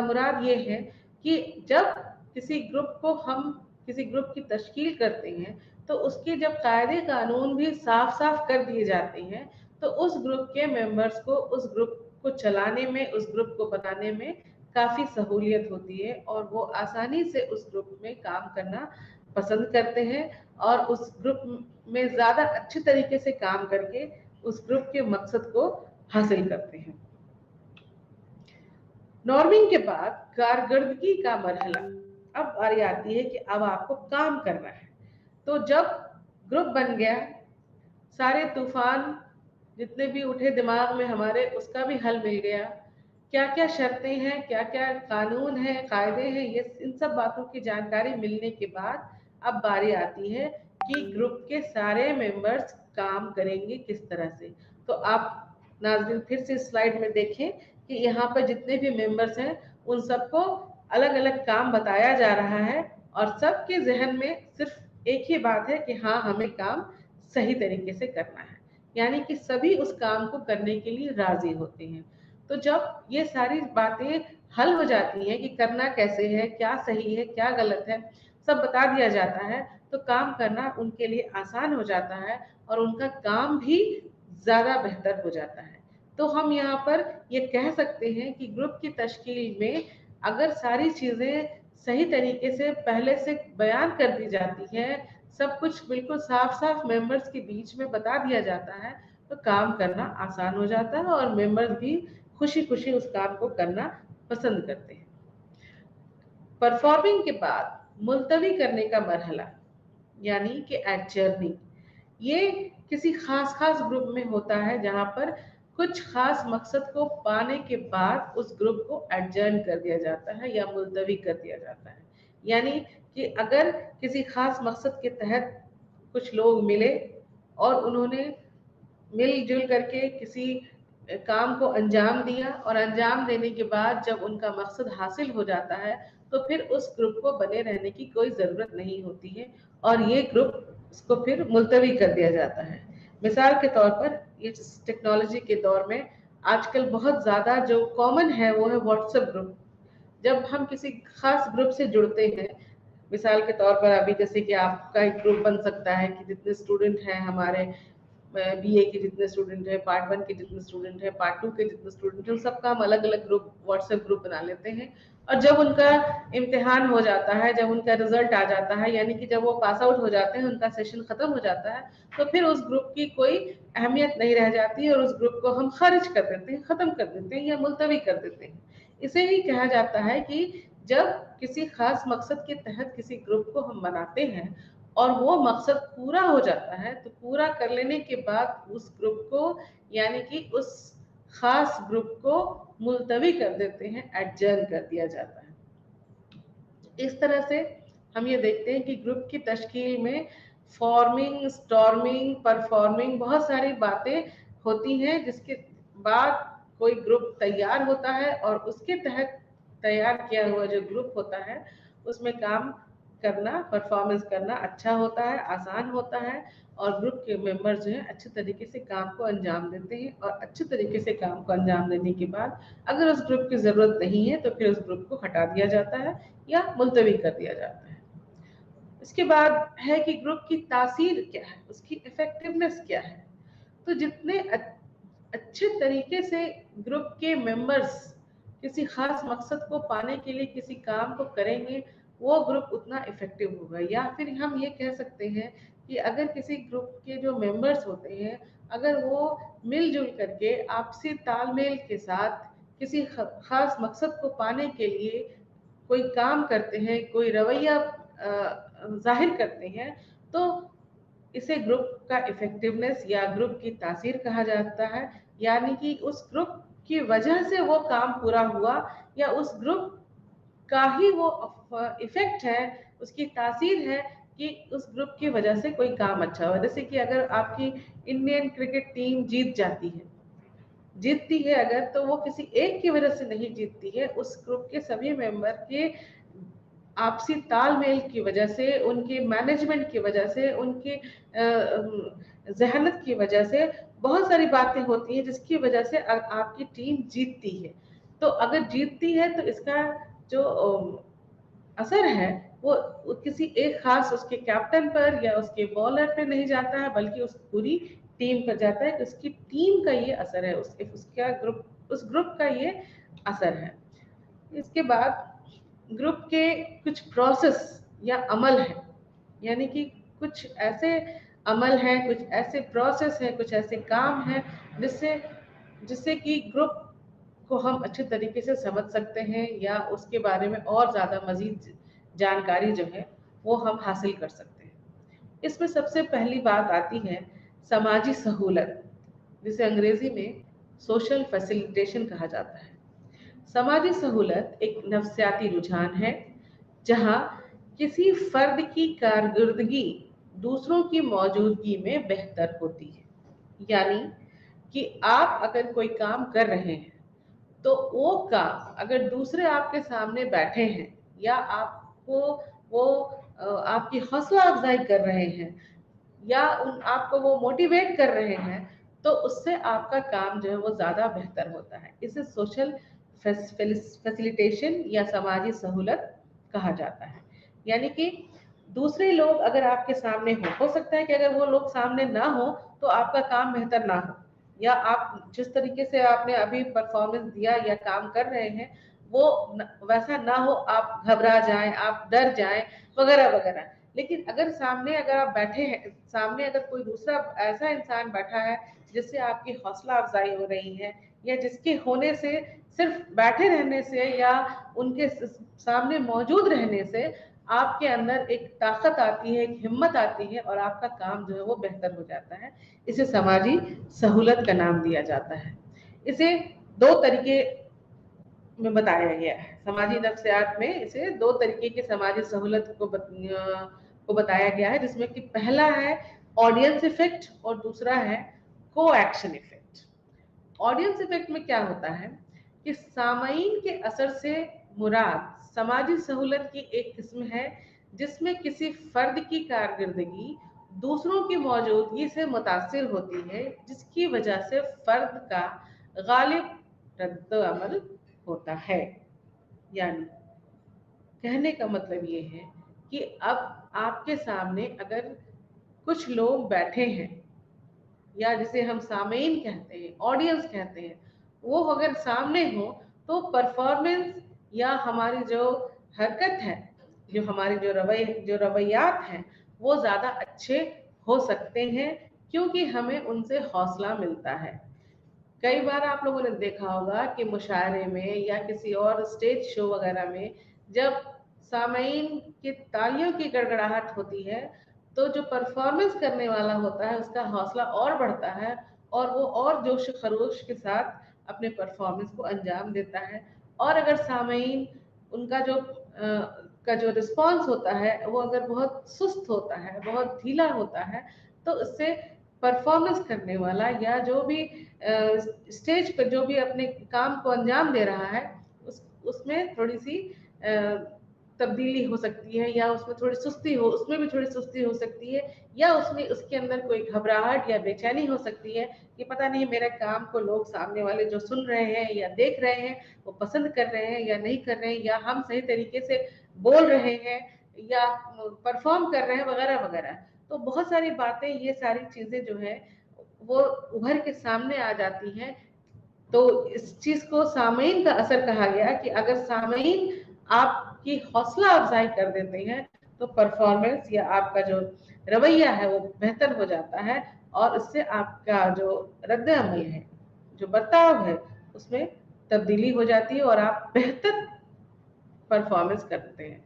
मुराद ये है कि जब किसी ग्रुप की तश्कील करते हैं तो उसके जब कायदे कानून भी साफ साफ कर दिए जाते हैं तो उस ग्रुप के मेंबर्स को उस ग्रुप को चलाने में, उस ग्रुप को बनाने में काफी सहूलियत होती है और वो आसानी से उस ग्रुप में काम करना पसंद करते हैं और उस ग्रुप में ज्यादा अच्छे तरीके से काम करके उस ग्रुप के मकसद को हासिल करते हैं। नॉर्मिंग के बाद कारकर्दगी का मरहला, अब बारी आती है कि अब आपको काम करना है। तो जब ग्रुप बन गया, सारे तूफान जितने भी उठे दिमाग में हमारे उसका भी हल मिल गया, क्या क्या शर्तें हैं, क्या क्या कानून है, कायदे हैं, ये इन सब बातों की जानकारी मिलने के बाद अब बारी आती है कि ग्रुप के सारे मेंबर्स काम करेंगे किस तरह से। तो आप नाज़रीन फिर से स्लाइड में देखें कि यहाँ पर जितने भी मेंबर्स हैं उन सबको अलग अलग काम बताया जा रहा है और सबके जहन में सिर्फ एक ही बात है कि हाँ हमें काम सही तरीके से करना है, यानी कि सभी उस काम को करने के लिए राजी होते हैं। तो जब ये सारी बातें हल हो जाती हैं कि करना कैसे है, क्या सही है क्या गलत है, सब बता दिया जाता है तो काम करना उनके लिए आसान हो जाता है और उनका काम भी ज्यादा बेहतर हो जाता है। तो हम यहाँ पर ये कह सकते हैं कि ग्रुप की तश्कील में अगर सारी चीजें सही तरीके से पहले से बयान कर दी जाती है, सब कुछ बिल्कुल साफ साफ मेंबर्स के बीच में बता दिया जाता है, तो काम करना आसान हो जाता है और मेंबर्स भी खुशी खुशी उस काम को करना पसंद करते हैं। परफॉर्मिंग के बाद मुलतवी करने का मरहला यानी कि एडजर्निंग, ये किसी खास ग्रुप में होता है जहां पर कुछ खास मकसद को पाने के बाद उस ग्रुप को एडजर्न कर दिया जाता है या मुलतवी कर दिया जाता है। यानी कि अगर किसी खास मकसद के तहत कुछ लोग मिले और उन्होंने मिलजुल करके किसी काम को अंजाम दिया और अंजाम देने के बाद जब उनका मकसद हासिल हो जाता है तो फिर उस ग्रुप को बने रहने की कोई ज़रूरत नहीं होती है और ये ग्रुप इसको फिर मुलतवी कर दिया जाता है। मिसाल के तौर पर ये टेक्नोलॉजी के दौर में आजकल बहुत ज़्यादा जो कॉमन है वो है व्हाट्सएप ग्रुप। जब हम किसी खास ग्रुप से जुड़ते हैं, मिसाल के तौर पर अभी जैसे कि आपका एक ग्रुप बन सकता है कि जितने स्टूडेंट हैं हमारे बीए के जितने स्टूडेंट है, पार्ट 1 के जितने स्टूडेंट है, पार्ट 2 के जितने स्टूडेंट है, उन सबका हम अलग अलग ग्रुप व्हाट्सएप ग्रुप बना लेते हैं। और जब उनका इम्तिहान हो जाता है, जब उनका रिजल्ट आ जाता है, यानी कि जब वो पास आउट हो जाते हैं, उनका सेशन खत्म हो जाता है, तो फिर उस ग्रुप की कोई अहमियत नहीं रह जाती और उस ग्रुप को हम खारिज कर देते हैं, खत्म कर देते हैं या मुलतवी कर देते हैं। इसे ही कहा जाता है कि जब किसी खास मकसद के तहत किसी ग्रुप को हम बनाते हैं और वो मकसद पूरा हो जाता है, तो पूरा कर लेने के बाद उस ग्रुप को यानी कि उस खास ग्रुप को मुलतवी कर देते हैं, एडजर्न कर दिया जाता है। इस तरह से हम ये देखते हैं कि ग्रुप की तश्कील में फॉर्मिंग, स्टॉर्मिंग, परफॉर्मिंग बहुत सारी बातें होती हैं, जिसके बाद कोई ग्रुप तैयार होता है और उसके तहत तैयार किया हुआ जो ग्रुप होता है उसमें काम करना, परफॉर्मेंस करना अच्छा होता है, आसान होता है और ग्रुप के मेंबर जो है अच्छे तरीके से काम को अंजाम देते हैं और अच्छे तरीके से काम को अंजाम देने के बाद अगर उस ग्रुप की ज़रूरत नहीं है तो फिर उस ग्रुप को हटा दिया जाता है या मुलतवी कर दिया जाता है। इसके बाद है कि ग्रुप की तासीर क्या है, उसकी इफेक्टिवनेस क्या है। तो जितने अच्छे तरीके से ग्रुप के मेंबर्स किसी खास मकसद को पाने के लिए किसी काम को करेंगे, वो ग्रुप उतना इफेक्टिव होगा। या फिर हम ये कह सकते हैं कि अगर किसी ग्रुप के जो मेंबर्स होते हैं, अगर वो मिलजुल करके आपसी तालमेल के साथ किसी खास मकसद को पाने के लिए कोई काम करते हैं, कोई रवैया जाहिर करते हैं, तो इसे ग्रुप का इफेक्टिवनेस या ग्रुप की तासीर कहा जाता है। यानी कि उस ग्रुप की वजह से वो काम पूरा हुआ या उस ग्रुप का ही वो इफेक्ट है, उसकी तासीर है कि उस ग्रुप की वजह से कोई काम अच्छा हुआ। जैसे कि अगर आपकी इंडियन क्रिकेट टीम जीतती है अगर, तो वो किसी एक की वजह से नहीं जीतती है, उस ग्रुप के सभी मेंबर के आपसी तालमेल की वजह से, उनके मैनेजमेंट की वजह से, उनके जहनत की वजह से बहुत सारी बातें होती हैं जिसकी वजह से आपकी टीम जीतती है। तो अगर जीतती है तो इसका जो असर है वो किसी एक खास उसके कैप्टन पर या उसके बॉलर पे नहीं जाता है, बल्कि उस पूरी टीम पर जाता है। उसकी टीम का ये असर है, उस ग्रुप का ये असर है। इसके बाद ग्रुप के कुछ प्रोसेस या अमल है, यानी कि कुछ ऐसे अमल हैं, कुछ ऐसे प्रोसेस हैं, कुछ ऐसे काम हैं जिससे जिससे कि ग्रुप को हम अच्छे तरीके से समझ सकते हैं या उसके बारे में और ज़्यादा मजीद जानकारी जो है वो हम हासिल कर सकते हैं। इसमें सबसे पहली बात आती है समाजी सहूलत, जिसे अंग्रेजी में सोशल फैसिलिटेशन कहा जाता है। समाजी सहूलत एक नफ्सियाती रुझान है जहां किसी फर्द की कारकर्दगी दूसरों की मौजूदगी में बेहतर होती है। यानी कि आप अगर कोई काम कर रहे हैं तो वो काम अगर दूसरे आपके सामने बैठे हैं या आपको वो आपकी हौसला अफजाई कर रहे हैं या आपको वो मोटिवेट कर रहे हैं, तो उससे आपका काम जो है वो ज़्यादा बेहतर होता है। इसे सोशल फैसिलिटेशन या समाजी सहूलत कहा जाता है। यानी कि दूसरे लोग अगर आपके सामने हो सकता है कि अगर वो लोग सामने ना हो तो आपका काम बेहतर ना हो, या आप जिस तरीके से आपने अभी परफॉर्मेंस दिया या काम कर रहे हैं वो वैसा ना हो, आप घबरा जाएं, आप डर जाएं वगैरह वगैरह। लेकिन अगर सामने अगर आप बैठे हैं, सामने अगर कोई दूसरा ऐसा इंसान बैठा है जिससे आपकी हौसला अफजाई हो रही है, या जिसके होने से, सिर्फ बैठे रहने से या उनके सामने मौजूद रहने से आपके अंदर एक ताकत आती है, एक हिम्मत आती है, और आपका काम जो है वो बेहतर हो जाता है। इसे समाजी सहूलत का नाम दिया जाता है। इसे दो तरीके में बताया गया है। समाजी नफ्सियात में इसे दो तरीके की समाजी सहूलत को बताया गया है, जिसमें कि पहला है ऑडियंस इफेक्ट और दूसरा है को एक्शन इफेक्ट। ऑडियंस इफेक्ट में क्या होता है कि सामाईन के असर से मुराद समाजी सहूलत की एक किस्म है जिसमें किसी फर्द की कारकर्दगी दूसरों की मौजूदगी से मुतासिर होती है, जिसकी वजह से फर्द का गालिब रद्द अमल होता है। यानी कहने का मतलब ये है कि अब आपके सामने अगर कुछ लोग बैठे हैं, या जिसे हम सामेन कहते हैं, ऑडियंस कहते हैं, वो अगर सामने हो तो परफॉर्मेंस या हमारी जो हरकत है, जो हमारी जो रवैयात हैं, वो ज़्यादा अच्छे हो सकते हैं, क्योंकि हमें उनसे हौसला मिलता है। कई बार आप लोगों ने देखा होगा कि मुशायरे में या किसी और स्टेज शो वगैरह में जब सामईन की तालियों की गड़गड़ाहट होती है, तो जो परफॉर्मेंस करने वाला होता है उसका हौसला और बढ़ता है, और वो और जोश खरोश के साथ अपने परफॉर्मेंस को अंजाम देता है। और अगर सामईन उनका जो रिस्पॉन्स होता है वो अगर बहुत सुस्त होता है, बहुत ढीला होता है, तो उससे परफॉर्मेंस करने वाला या जो भी स्टेज पर जो भी अपने काम को अंजाम दे रहा है, उसमें थोड़ी सी तब्दीली हो सकती है, या उसमें थोड़ी सुस्ती हो, उसमें भी थोड़ी सुस्ती हो सकती है, या उसमें उसके अंदर कोई घबराहट या बेचैनी हो सकती है कि पता नहीं मेरे काम को लोग सामने वाले जो सुन रहे हैं या देख रहे हैं वो पसंद कर रहे हैं या नहीं कर रहे हैं, या हम सही तरीके से बोल रहे हैं या परफॉर्म कर रहे हैं वगैरह वगैरह। तो बहुत सारी बातें, ये सारी चीजें जो है वो उभर के सामने आ जाती हैं। तो इस चीज को सामईन का असर कहा गया कि अगर सामईन आपकी हौसला अफजाई कर देते हैं तो परफॉर्मेंस या आपका जो रवैया है वो बेहतर हो जाता है, और इससे आपका जो रद्द अमल है, जो बर्ताव है, उसमें तब्दीली हो जाती है और आप बेहतर परफॉर्मेंस करते हैं।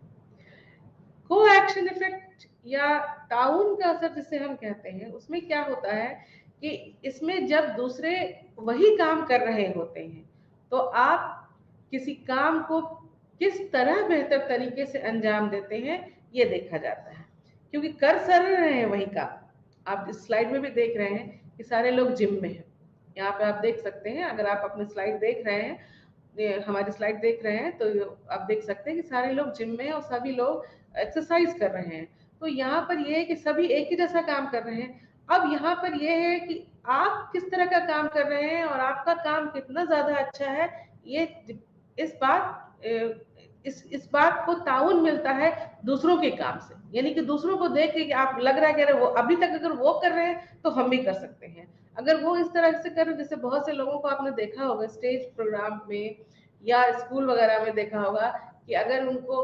को एक्शन इफेक्ट या ताउन का असर जिसे हम कहते हैं, उसमें क्या होता है कि इसमें जब दूसरे वही काम कर रहे होते हैं तो आप किसी काम को किस तरह बेहतर तरीके से अंजाम देते हैं ये देखा जाता है, क्योंकि कर सर रहे हैं वही काम। आप इस स्लाइड में भी देख रहे हैं कि सारे लोग जिम में हैं। यहाँ पे आप देख सकते हैं, अगर आप अपनी स्लाइड देख रहे हैं, हमारी स्लाइड देख रहे हैं, तो आप देख सकते हैं कि सारे लोग जिम में हैं और सभी लोग एक्सरसाइज कर रहे हैं। तो यहाँ पर यह है कि सभी एक ही जैसा काम कर रहे हैं। अब यहाँ पर यह है कि आप किस तरह का काम कर रहे हैं और आपका काम कितना ज्यादा अच्छा है, ये इस बात को ताउन मिलता है दूसरों के काम से। यानी कि दूसरों को देख के आप लग रहा है कि अरे वो अभी तक अगर वो कर रहे हैं तो हम भी कर सकते हैं। अगर वो इस तरह से कर रहे हैं, जैसे बहुत से लोगों को आपने देखा होगा स्टेज प्रोग्राम में या स्कूल वगैरह में देखा होगा कि अगर उनको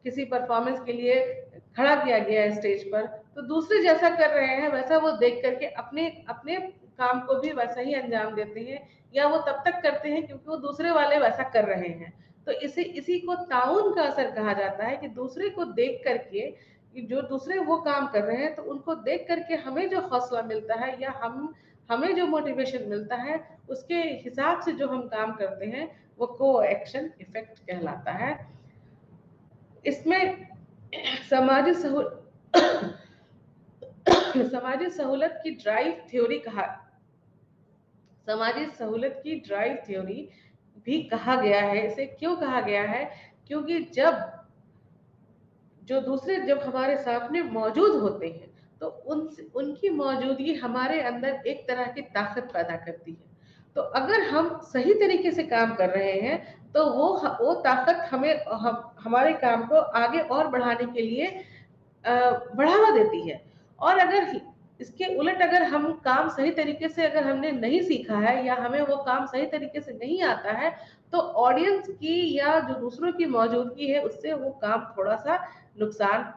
किसी परफॉर्मेंस के लिए खड़ा किया गया है स्टेज पर, तो दूसरे जैसा कर रहे हैं वैसा वो देख करके अपने अपने काम को भी वैसा ही अंजाम देते हैं, या वो तब तक करते हैं क्योंकि वो दूसरे वाले वैसा कर रहे हैं। तो इसी को ताउन का असर कहा जाता है कि दूसरे को देख करके, जो दूसरे वो काम कर रहे हैं तो उनको देख करके हमें जो हौसला मिलता है या हमें जो मोटिवेशन मिलता है, उसके हिसाब से जो हम काम करते हैं वो को एक्शन इफेक्ट कहलाता है। इसमें समाजी समाजी सहूलत की ड्राइव थ्योरी समाजी सहूलत की ड्राइव थ्योरी भी कहा गया है। इसे क्यों कहा गया है? क्योंकि जब हमारे सामने मौजूद होते हैं तो उनकी मौजूदगी हमारे अंदर एक तरह की ताकत पैदा करती है। तो अगर हम सही तरीके से काम कर रहे हैं तो वो ताकत हमारे काम को आगे और बढ़ाने के लिए बढ़ावा देती है। और अगर इसके उलट अगर हम काम सही तरीके से अगर हमने नहीं सीखा है या हमें वो काम सही तरीके से नहीं आता है, तो ऑडियंस की या जो दूसरों की मौजूदगी है उससे वो काम थोड़ा सा नुकसान,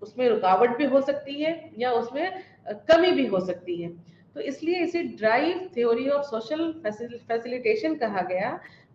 उसमें रुकावट भी हो सकती है या उसमें कमी भी हो सकती है। तो इसलिए इसे drive theory of social facilitation कहा गया,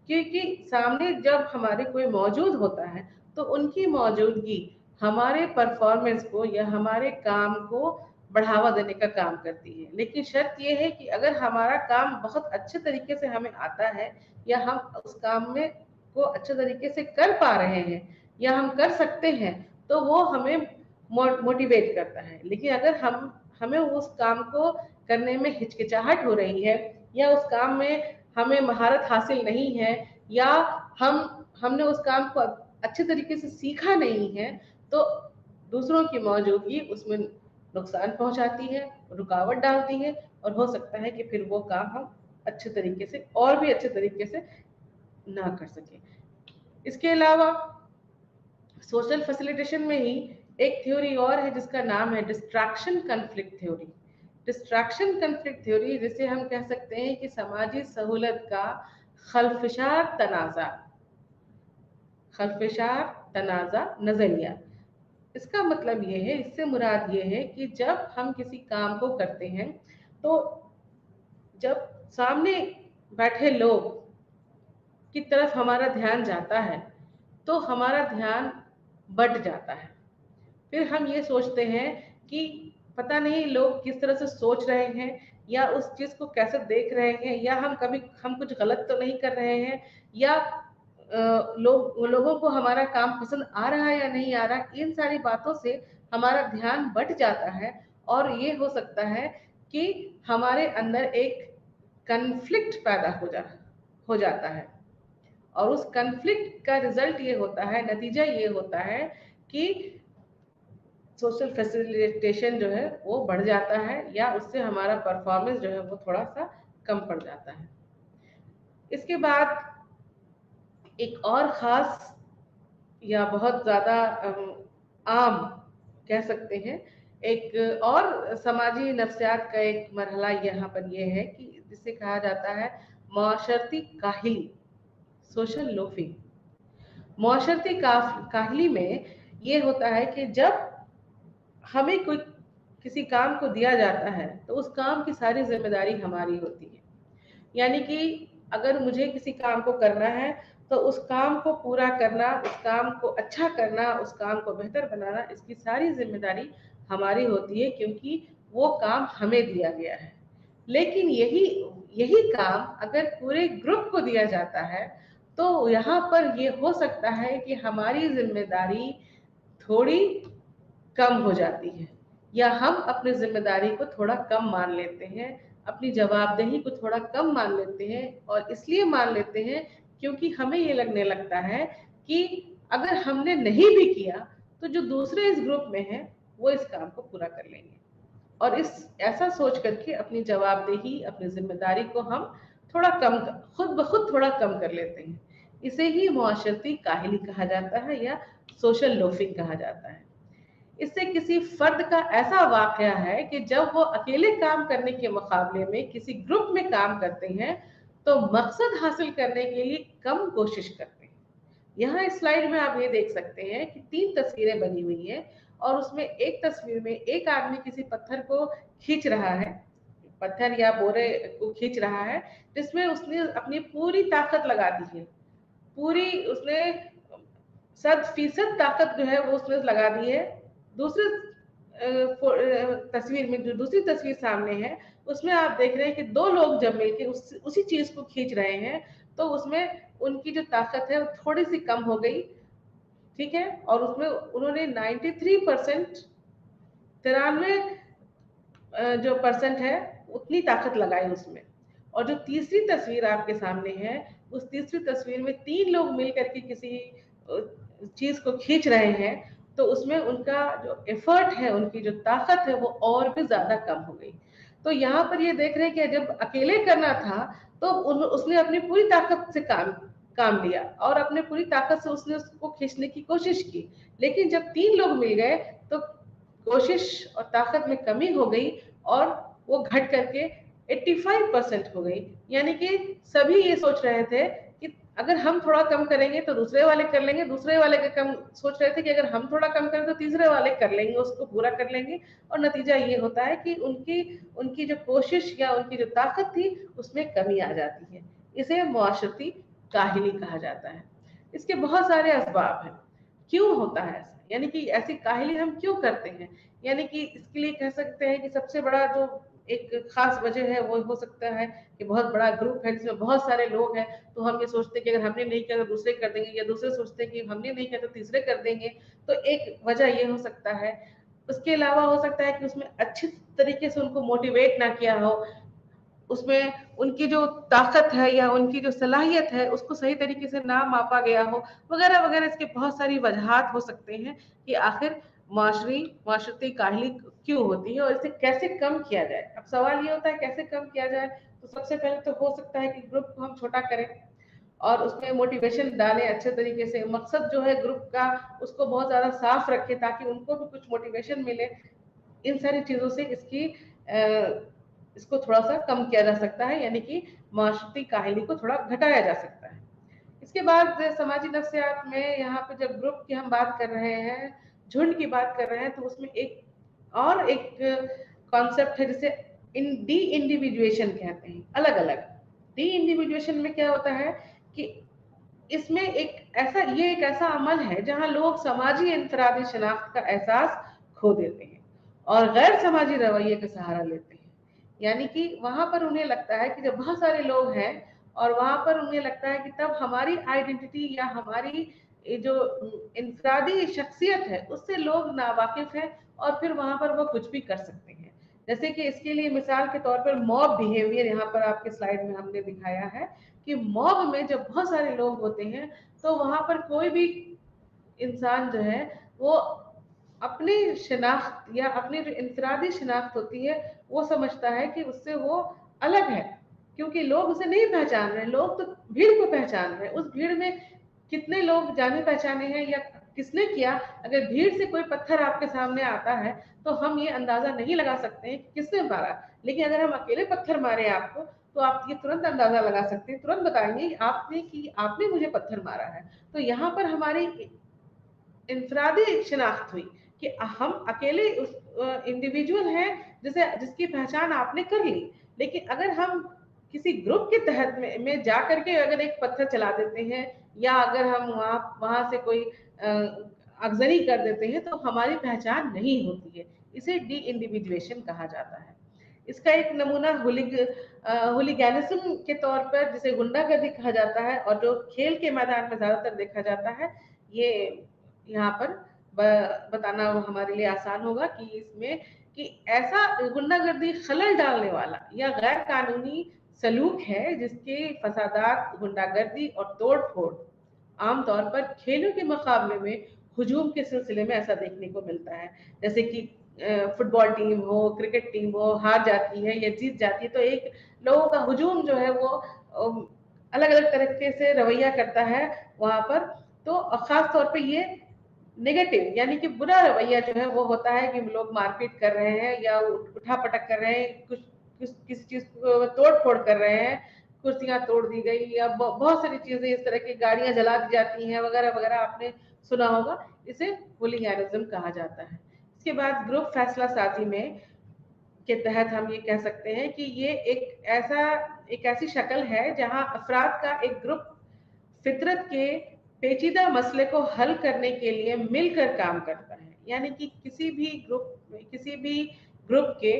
क्योंकि सामने जब हमारे कोई मौजूद होता है तो उनकी मौजूदगी हमारे परफॉर्मेंस को या हमारे काम को बढ़ावा देने का काम करती है। लेकिन शर्त यह है कि अगर हमारा काम बहुत अच्छे तरीके से हमें आता है या हम उस काम में को अच्छे तरीके से कर पा रहे हैं या हम कर सकते हैं, तो वो हमें मोटिवेट करता है। लेकिन अगर हमें उस काम को करने में हिचकिचाहट हो रही है या उस काम में हमें महारत हासिल नहीं है या हमने उस काम को अच्छे तरीके से सीखा नहीं है, तो दूसरों की मौजूदगी उसमें नुकसान पहुंचाती है, रुकावट डालती है और हो सकता है कि फिर वो काम हम अच्छे तरीके से और भी अच्छे तरीके से ना कर सके। इसके अलावा सोशल फैसिलिटेशन में ही एक थ्योरी और है जिसका नाम है distraction conflict theory. Distraction conflict theory जिसे हम कह सकते हैं कि समाजी सहूलत का खल्फशार तनाज़ा, खल्फशार तनाज़ा नजरिया। इसका मतलब ये है, इससे मुराद ये है कि जब हम किसी काम को करते हैं तो जब सामने बैठे लोग की तरफ हमारा ध्यान जाता है तो हमारा ध्यान बट जाता है। फिर हम ये सोचते हैं कि पता नहीं लोग किस तरह से सोच रहे हैं या उस चीज को कैसे देख रहे हैं या हम कुछ गलत तो नहीं कर रहे हैं या लोगों को हमारा काम पसंद आ रहा है या नहीं आ रहा। इन सारी बातों से हमारा ध्यान बट जाता है और ये हो सकता है कि हमारे अंदर एक कन्फ्लिक्ट पैदा हो जाता है और उस कन्फ्लिक्ट का रिजल्ट ये होता है, नतीजा ये होता है कि सोशल फैसिलिटेशन जो है वो बढ़ जाता है या उससे हमारा परफॉर्मेंस जो है वो थोड़ा सा कम पड़ जाता है। इसके बाद एक और खास या बहुत ज्यादा आम कह सकते हैं एक और समाजी नफ्सियात का एक मरहला यहाँ पर यह है कि जिसे कहा जाता है माशरती काहिली, सोशल लोफिंग। माशरती काहिली में ये होता है कि जब हमें कोई किसी काम को दिया जाता है तो उस काम की सारी जिम्मेदारी हमारी होती है। यानी कि अगर मुझे किसी काम को करना है तो उस काम को पूरा करना, उस काम को अच्छा करना, उस काम को बेहतर बनाना, इसकी सारी जिम्मेदारी हमारी होती है क्योंकि वो काम हमें दिया गया है। लेकिन यही यही काम अगर पूरे ग्रुप को दिया जाता है तो यहाँ पर ये हो सकता है कि हमारी जिम्मेदारी थोड़ी कम हो जाती है या हम अपनी जिम्मेदारी को थोड़ा कम मान लेते हैं, अपनी जवाबदेही को थोड़ा कम मान लेते हैं। और इसलिए मान लेते हैं क्योंकि हमें ये लगने लगता है कि अगर हमने नहीं भी किया तो जो दूसरे इस ग्रुप में हैं वो इस काम को पूरा कर लेंगे। और इस ऐसा सोच करके अपनी जवाबदेही, अपनी जिम्मेदारी को हम थोड़ा कम, खुद ब खुद थोड़ा कम कर लेते हैं। इसे ही मुआशरती काहिली कहा जाता है या सोशल लोफिंग कहा जाता है। इससे किसी फर्द का ऐसा वाकया है कि जब वो अकेले काम करने के मुकाबले में किसी ग्रुप में काम करते हैं तो मकसद हासिल करने के लिए कम कोशिश करते हैं। यहाँ इस स्लाइड में आप ये देख सकते हैं कि 3 तस्वीरें बनी हुई हैं और उसमें एक तस्वीर में एक आदमी किसी पत्थर को खींच रहा है, पत्थर या बोरे को खींच रहा है, जिसमें उसने अपनी पूरी ताकत लगा दी है, पूरी उसने 100% ताकत जो है वो उसने लगा दी है। दूसरे तस्वीर में, जो दूसरी तस्वीर सामने है, उसमें आप देख रहे हैं कि 2 लोग जब मिलकर उसी चीज को खींच रहे हैं तो उसमें उनकी जो ताकत है वो थोड़ी सी कम हो गई, ठीक है। और उसमें उन्होंने 93%, 93 जो परसेंट है उतनी ताकत लगाई उसमें। और जो तीसरी तस्वीर आपके सामने है, उस तीसरी तस्वीर में 3 लोग मिलकर के किसी चीज को खींच रहे हैं तो उसमें उनका जो एफर्ट है, उनकी जो ताकत है वो और भी ज्यादा कम हो गई। तो यहाँ पर ये देख रहे हैं कि जब अकेले करना था तो उसने अपनी पूरी ताकत से काम लिया और अपने पूरी ताकत से उसने उसको खींचने की कोशिश की। लेकिन जब 3 लोग मिल गए तो कोशिश और ताकत में कमी हो गई और वो घट करके 85% हो गई। यानी कि सभी ये सोच रहे थे कि अगर हम थोड़ा कम करेंगे तो दूसरे वाले कर लेंगे, दूसरे वाले के कम सोच रहे थे कि अगर हम थोड़ा कम करें तो तीसरे वाले कर लेंगे, उसको पूरा कर लेंगे। और नतीजा ये होता है कि उनकी उनकी जो कोशिश या उनकी जो ताकत थी उसमें कमी आ जाती है। इसे मुआशरती काहिली कहा जाता है। इसके बहुत सारे असबाब हैं क्यों होता है ऐसा, यानी कि ऐसी काहिली हम क्यों करते हैं। यानी कि इसके लिए कह सकते हैं कि सबसे बड़ा जो एक खास वजह है वो हो सकता है कि बहुत बड़ा ग्रुप है जिसमें बहुत सारे लोग हैं, तो हम ये सोचते हैं कि अगर हमने नहीं किया तो दूसरे कर देंगे, या दूसरे सोचते हैं कि हमने नहीं किया तो तीसरे कर देंगे। तो एक वजह ये हो सकता है। उसके अलावा हो सकता है कि उसमें अच्छी तरीके से उनको मोटिवेट ना किया हो, उसमें उनकी जो ताकत है या उनकी जो सलाहियत है उसको सही तरीके से ना मापा गया हो, वगैरह वगैरह। इसके बहुत सारी वजहात हो सकते हैं कि आखिर माशरती काहिली क्यों होती है और इसे कैसे कम किया जाए। अब सवाल ये होता है कैसे कम किया जाए। तो सबसे पहले तो हो सकता है कि ग्रुप को हम छोटा करें और उसमें मोटिवेशन डालें अच्छे तरीके से, मकसद जो है ग्रुप का उसको बहुत ज्यादा साफ रखें ताकि उनको भी कुछ मोटिवेशन मिले। इन सारी चीजों से इसको थोड़ा सा कम किया जा सकता है, यानी कि माशरती काहिली को थोड़ा घटाया जा सकता है। इसके बाद समाजी नफ्सियात में यहाँ पे जब ग्रुप की हम बात कर रहे हैं, झुंड की बात कर रहे हैं, तो उसमें एक कॉन्सेप्ट है जिसे डी इंडिविजुएशन कहते हैं, अलग अलग। डी इंडिविजुएशन में क्या होता है कि इसमें ये एक ऐसा अमल है जहां लोग समाजी इंफरादी शनाख्त का एहसास खो देते हैं और गैर समाजी रवैये का सहारा लेते हैं। यानी कि वहां पर उन्हें लगता है कि जब बहुत सारे लोग हैं और वहां पर उन्हें लगता है कि तब हमारी आइडेंटिटी या हमारी जो इंफरादी शख्सियत है उससे लोग नावाकिफ हैं और फिर वहां पर वो कुछ भी कर सकते हैं। जैसे कि इसके लिए मिसाल के तौर पर मॉब बिहेवियर यहाँ पर आपके स्लाइड में हमने दिखाया है कि मॉब में जब बहुत सारे लोग होते हैं तो वहां पर कोई भी इंसान जो है वो अपनी शनाख्त या अपनी जो इंफरादी शनाख्त होती है वो समझता है कि उससे वो अलग है, क्योंकि लोग उसे नहीं पहचान रहे। लोग तो भीड़ को पहचान रहे हैं। उस भीड़ में कितने लोग जाने पहचाने हैं या किसने किया, अगर भीड़ से कोई पत्थर आपके सामने आता है तो हम ये अंदाजा नहीं लगा सकते हैं कि किसने मारा। लेकिन अगर हम अकेले पत्थर मारे आपको तो आप ये तुरंत अंदाजा लगा सकते हैं, तुरंत बताएंगे आपने मुझे पत्थर मारा है। तो यहाँ पर हमारी इंफरादी शनाख्त हुई कि हम अकेले उस इंडिविजुअल हैं जिसकी पहचान आपने कर ली। लेकिन अगर हम किसी ग्रुप के तहत में जा करके अगर एक पत्थर चला देते हैं या अगर हम वहां से कोई अगजनी कर देते हैं तो हमारी पहचान नहीं होती है। इसे डी इंडिविजुएशन कहा जाता है। इसका एक नमूना हुलिगैनिज्म के तौर पर जिसे गुंडागर्दी कहा जाता है और जो खेल के मैदान में ज्यादातर देखा जाता है, ये यहाँ पर बताना हमारे लिए आसान होगा कि इसमें कि ऐसा गुंडागर्दी खलल डालने वाला या गैर कानूनी सलूक है जिसके फसादात, गुंडागर्दी और तोड़ फोड़ आमतौर पर खेलों के मुकाबले में हुजूम के सिलसिले में ऐसा देखने को मिलता है। जैसे कि फुटबॉल टीम हो, क्रिकेट टीम हो, हार जाती है या जीत जाती है तो एक लोगों का हुजूम जो है वो अलग अलग तरीके से रवैया करता है वहां पर। तो खास तौर पे ये नेगेटिव यानी कि बुरा रवैया जो है वो होता है कि लोग मारपीट कर रहे हैं या उठा पटक कर रहे हैं, किसी चीज को तोड़ फोड़ कर रहे हैं, कुर्सियां तोड़ दी गई या बहुत सारी चीजें इस तरह की, गाड़ियां जला दी जाती हैं वगैरह वगैरह, आपने सुना होगा। इसे हुलिगैनिज्म कहा जाता है। इसके बाद ग्रुप फैसला साजी में के तहत हम ये कह सकते हैं कि ये एक ऐसी शक्ल है जहां अफराद का एक ग्रुप फितरत के पेचीदा मसले को हल करने के लिए मिलकर काम करता है। यानी कि किसी भी ग्रुप के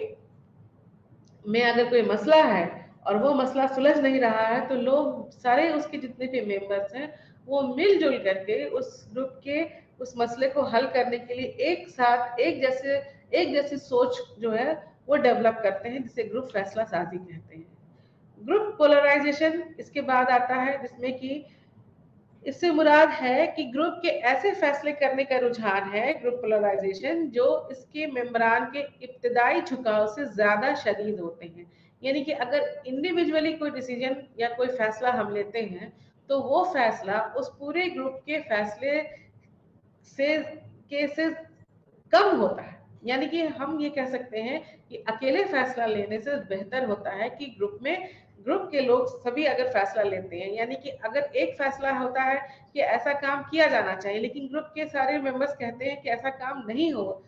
में अगर कोई मसला है और वो मसला सुलझ नहीं रहा है तो लोग सारे उसके जितने भी मेंबर्स हैं वो मिलजुल करके उस ग्रुप के उस मसले को हल करने के लिए एक साथ एक जैसी सोच जो है वो डेवलप करते हैं, जिसे ग्रुप फैसला साजी कहते हैं। ग्रुप पोलराइजेशन इसके बाद आता है, जिसमें कि इससे मुराद है कि ग्रुप के ऐसे फैसले करने का रुझान है, ग्रुप पोलराइजेशन, जो इसके मेंबरान के इब्तदाई झुकाव से ज्यादा शदीद होते हैं। यानी कि अगर इंडिविजुअली कोई डिसीजन या कोई फैसला हम लेते हैं तो वो फैसला उस पूरे ग्रुप के फैसले से कम होता है। यानी कि हम ये कह सकते हैं कि अकेले फैसला लेने से बेहतर होता है कि ग्रुप के लोग सभी अगर फैसला लेते हैं, यानी कि अगर एक फैसला होता है कि ऐसा काम किया जाना चाहिए, लेकिन ग्रुप के सारे मेंबर्स कहते हैं कि ऐसा काम नहीं हो,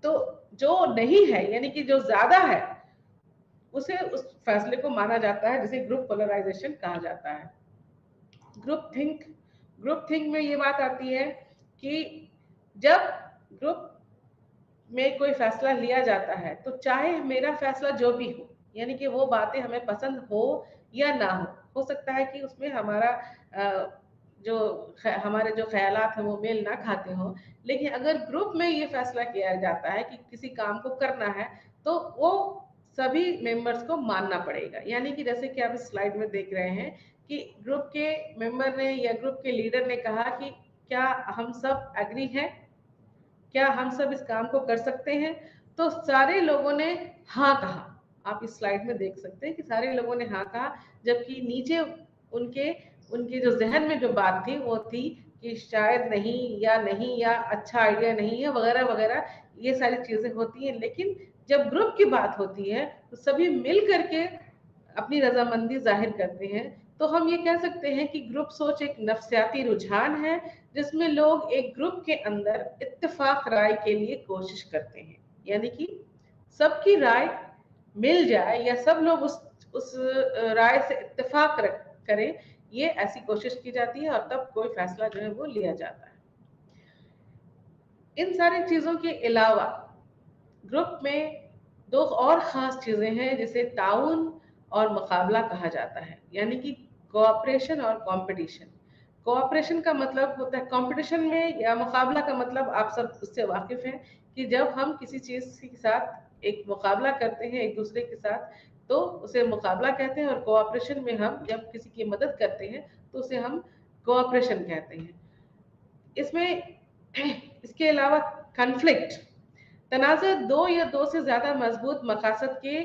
तो जो नहीं है यानी कि जो ज्यादा है उसे उस फैसले को माना जाता है, जिसे ग्रुप पोलराइजेशन कहा जाता है। ग्रुप थिंक में ये बात आती है कि जब ग्रुप में कोई फैसला लिया जाता है तो चाहे मेरा फैसला जो भी हो, यानी कि वो बातें हमें पसंद हो या ना हो सकता है कि उसमें हमारा जो हमारे जो ख्यालात हैं वो मेल ना खाते हो, लेकिन अगर ग्रुप में ये फैसला किया जाता है कि किसी काम को करना है तो वो सभी मेंबर्स को मानना पड़ेगा। यानी कि जैसे कि आप इस स्लाइड में देख रहे हैं कि ग्रुप के मेंबर ने या ग्रुप के लीडर ने कहा कि क्या हम सब एग्री हैं, क्या हम सब इस काम को कर सकते हैं, तो सारे लोगों ने हाँ कहा। आप इस स्लाइड में देख सकते हैं कि सारे लोगों ने हाँ कहा, जबकि नीचे उनके उनके जो जहन में जो बात थी वो थी कि शायद नहीं या अच्छा आइडिया नहीं है वगैरह वगैरह, ये सारी चीजें होती हैं। लेकिन जब ग्रुप की बात होती है तो सभी मिल करके अपनी रजामंदी जाहिर करते हैं। तो हम ये कह सकते हैं कि ग्रुप सोच एक नफ्सियाती रुझान है जिसमें लोग एक ग्रुप के अंदर इत्तेफाक राय के लिए कोशिश करते हैं, यानी कि सबकी राय मिल जाए या सब लोग उस राय से इत्तेफाक करें, ये ऐसी कोशिश की जाती है और तब कोई फैसला जो है वो लिया जाता है। इन सारी चीजों के अलावा ग्रुप में दो और खास चीजें हैं जिसे ताउन और मुकाबला कहा जाता है, यानी कि कोऑपरेशन और कंपटीशन। कोऑपरेशन का मतलब होता है कंपटीशन में, या मुकाबला का मतलब आप सब उससे वाकिफ हैं कि जब हम किसी चीज के साथ एक मुकाबला करते हैं एक दूसरे के साथ तो उसे मुकाबला कहते हैं, और कोऑपरेशन में हम जब किसी की मदद करते हैं तो उसे हम कोऑपरेशन कहते हैं। इसमें इसके अलावा कन्फ्लिक्ट, तनाज़ा दो या दो से ज्यादा मजबूत मकासद के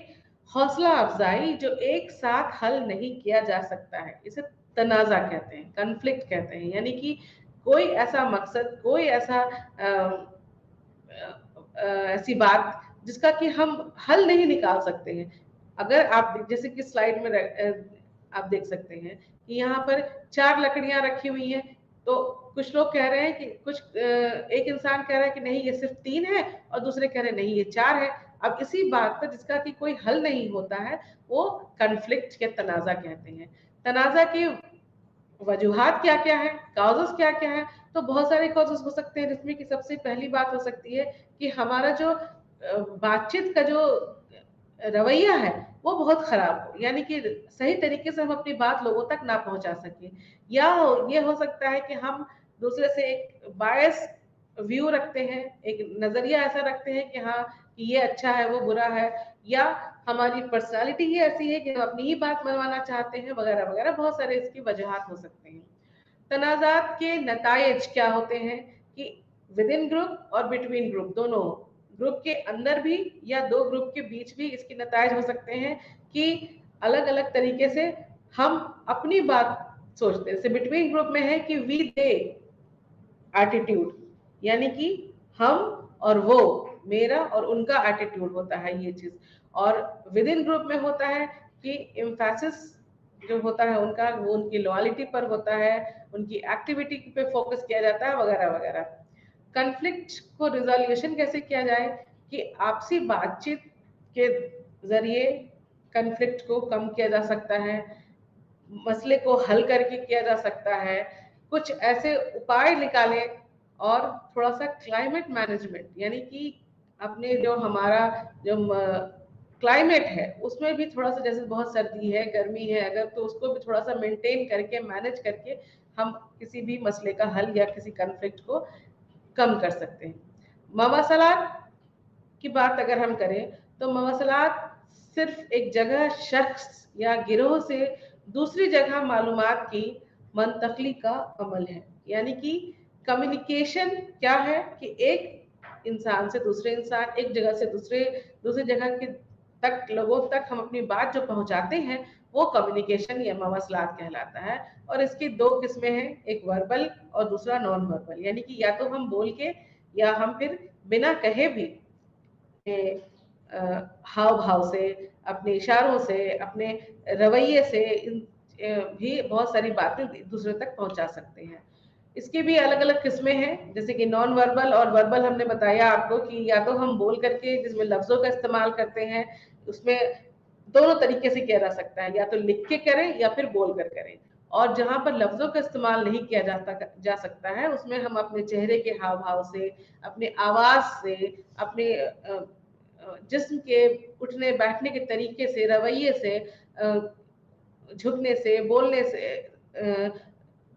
हौसला अफजाई जो एक साथ हल नहीं किया जा सकता है, इसे तनाज़ा कहते हैं, कन्फ्लिक्ट कहते हैं। यानी कि कोई ऐसा मकसद, कोई ऐसा ऐसी बात जिसका कि हम हल नहीं निकाल सकते हैं। अगर आप जैसे कि स्लाइड में आप देख सकते हैं कि यहाँ पर 4 लकड़ियां रखी हुई हैं, तो कुछ लोग कह रहे हैं कि एक इंसान कह रहा है कि नहीं ये सिर्फ 3 है, और दूसरे कह रहे हैं नहीं ये 4 है। अब इसी बात पर जिसका कि कोई हल नहीं होता है वो कन्फ्लिक्ट या तनाज़ा कहते हैं। तनाज़ा की वजूहात क्या क्या है, काजेस क्या क्या है, तो बहुत सारे कॉजेस हो सकते हैं, जिसमें कि सबसे पहली बात हो सकती है कि हमारा जो बातचीत का जो रवैया है वो बहुत खराब हो, यानी कि सही तरीके से हम अपनी बात लोगों तक ना पहुंचा सके, या ये हो सकता है कि हम दूसरे से एक बायस व्यू रखते हैं, एक नजरिया ऐसा रखते हैं कि हाँ कि ये अच्छा है वो बुरा है, या हमारी पर्सनालिटी ही ऐसी है कि हम अपनी ही बात मनवाना चाहते हैं वगैरह वगैरह, बहुत सारे इसकी वजहात हो सकते हैं। तनाज़ात के नतायज क्या होते हैं कि विद इन ग्रुप और बिटवीन ग्रुप, दोनों ग्रुप के अंदर भी या दो ग्रुप के बीच भी इसके नतायज हो सकते हैं कि अलग अलग तरीके से हम अपनी बात सोचते हैं। जैसे बिटवीन ग्रुप में है कि वी दे एटीट्यूड, यानी कि हम और वो, मेरा और उनका एटीट्यूड होता है ये चीज। और विद इन ग्रुप में होता है कि एम्फेसिस जो होता है उनका, वो उनकी लॉयल्टी पर होता है, उनकी एक्टिविटी पे फोकस किया जाता है वगैरह वगैरह। कन्फ्लिक्ट को रिजोल्यूशन कैसे किया जाए कि आपसी बातचीत के जरिए कन्फ्लिक्ट को कम किया जा सकता है, मसले को हल करके किया जा सकता है, कुछ ऐसे उपाय निकालें। और थोड़ा सा क्लाइमेट मैनेजमेंट, यानी कि अपने जो हमारा जो क्लाइमेट है उसमें भी थोड़ा सा, जैसे बहुत सर्दी है गर्मी है अगर, तो उसको भी थोड़ा सा मेंटेन करके मैनेज करके हम किसी भी मसले का हल या किसी कन्फ्लिक्ट को कम कर सकते हैं। मवासलात की बात अगर हम करें तो मवासलात सिर्फ एक जगह शख्स या गिरोह से दूसरी जगह मालूमात की मुंतकली का अमल है। यानी कि कम्युनिकेशन क्या है कि एक इंसान से दूसरे इंसान, एक जगह से दूसरी जगह के तक, लोगों तक हम अपनी बात जो पहुंचाते हैं वो कम्युनिकेशन या मवासलात कहलाता है। और इसकी दो किस्में हैं, एक वर्बल और दूसरा नॉन वर्बल, यानी कि या तो हम बोल के या हम फिर बिना कहे भी हाव भाव से, अपने इशारों से, अपने रवैये से भी बहुत सारी बातें दूसरे तक पहुंचा सकते हैं। इसकी भी अलग अलग किस्में हैं, जैसे कि नॉन वर्बल और वर्बल। हमने बताया आपको कि या तो हम बोल करके जिसमें लफ्जों का इस्तेमाल करते हैं, उसमें दोनों तरीके से किया जा सकता है, या तो लिख के करें या फिर बोल कर करें। और जहां पर लफ्जों का इस्तेमाल नहीं किया जा सकता है, उसमें हम अपने चेहरे के हाव भाव से, अपने आवाज से, अपने जिस्म के उठने बैठने के तरीके से, रवैये से, झुकने से, बोलने से,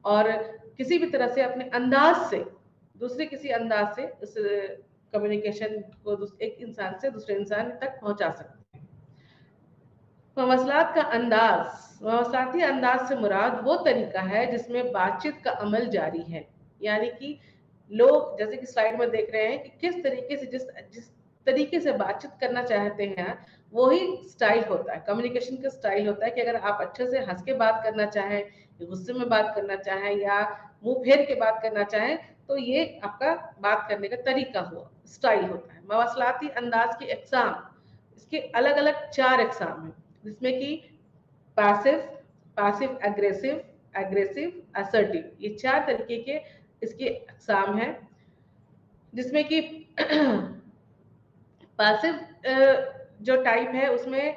और किसी भी तरह से अपने अंदाज से, दूसरे किसी अंदाज से उस कम्युनिकेशन को एक इंसान से दूसरे इंसान तक पहुंचा सकते हैं। मवासलाती अंदाज से मुराद वो तरीका है जिसमें बातचीत का अमल जारी है, यानी कि लोग जैसे कि स्लाइड में देख रहे हैं कि किस तरीके से जिस तरीके से बातचीत करना चाहते हैं, वही स्टाइल होता है, कम्युनिकेशन का स्टाइल होता है। कि अगर आप अच्छे से हंस के बात करना चाहें, गुस्से में बात करना चाहें, या मुंह फेर के बात करना चाहें, तो ये आपका बात करने का तरीका हुआ, स्टाइल होता है। मवासलाती अंदाज की अक़साम, इसके अलग अलग 4 अक़साम हैं, जिसमें कि passive, passive aggressive, aggressive, assertive, ये 4 तरीके के इसके अक़साम हैं। जिसमें कि पैसिव जो टाइप है, उसमें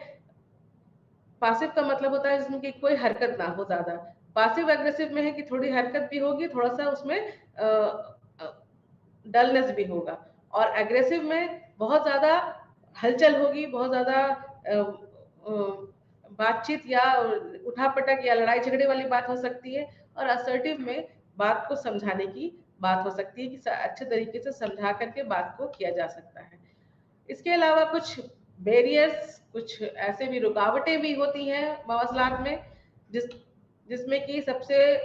पैसिव का मतलब होता है जिसमें कि कोई हरकत ना हो ज्यादा। पैसिव एग्रेसिव में है कि थोड़ी हरकत भी होगी, थोड़ा सा उसमें डलनेस भी होगा। और एग्रेसिव में बहुत ज्यादा हलचल होगी, बहुत ज्यादा बातचीत या उठापटक या लड़ाई झगड़े वाली बात हो सकती है। और असर्टिव में बात को समझाने की बात हो सकती है कि अच्छे तरीके से समझा करके बात को किया जा सकता है। इसके अलावा कुछ बैरियर्स, कुछ ऐसे भी रुकावटें भी होती हैं मवासलात में, जिसमें कि सबसे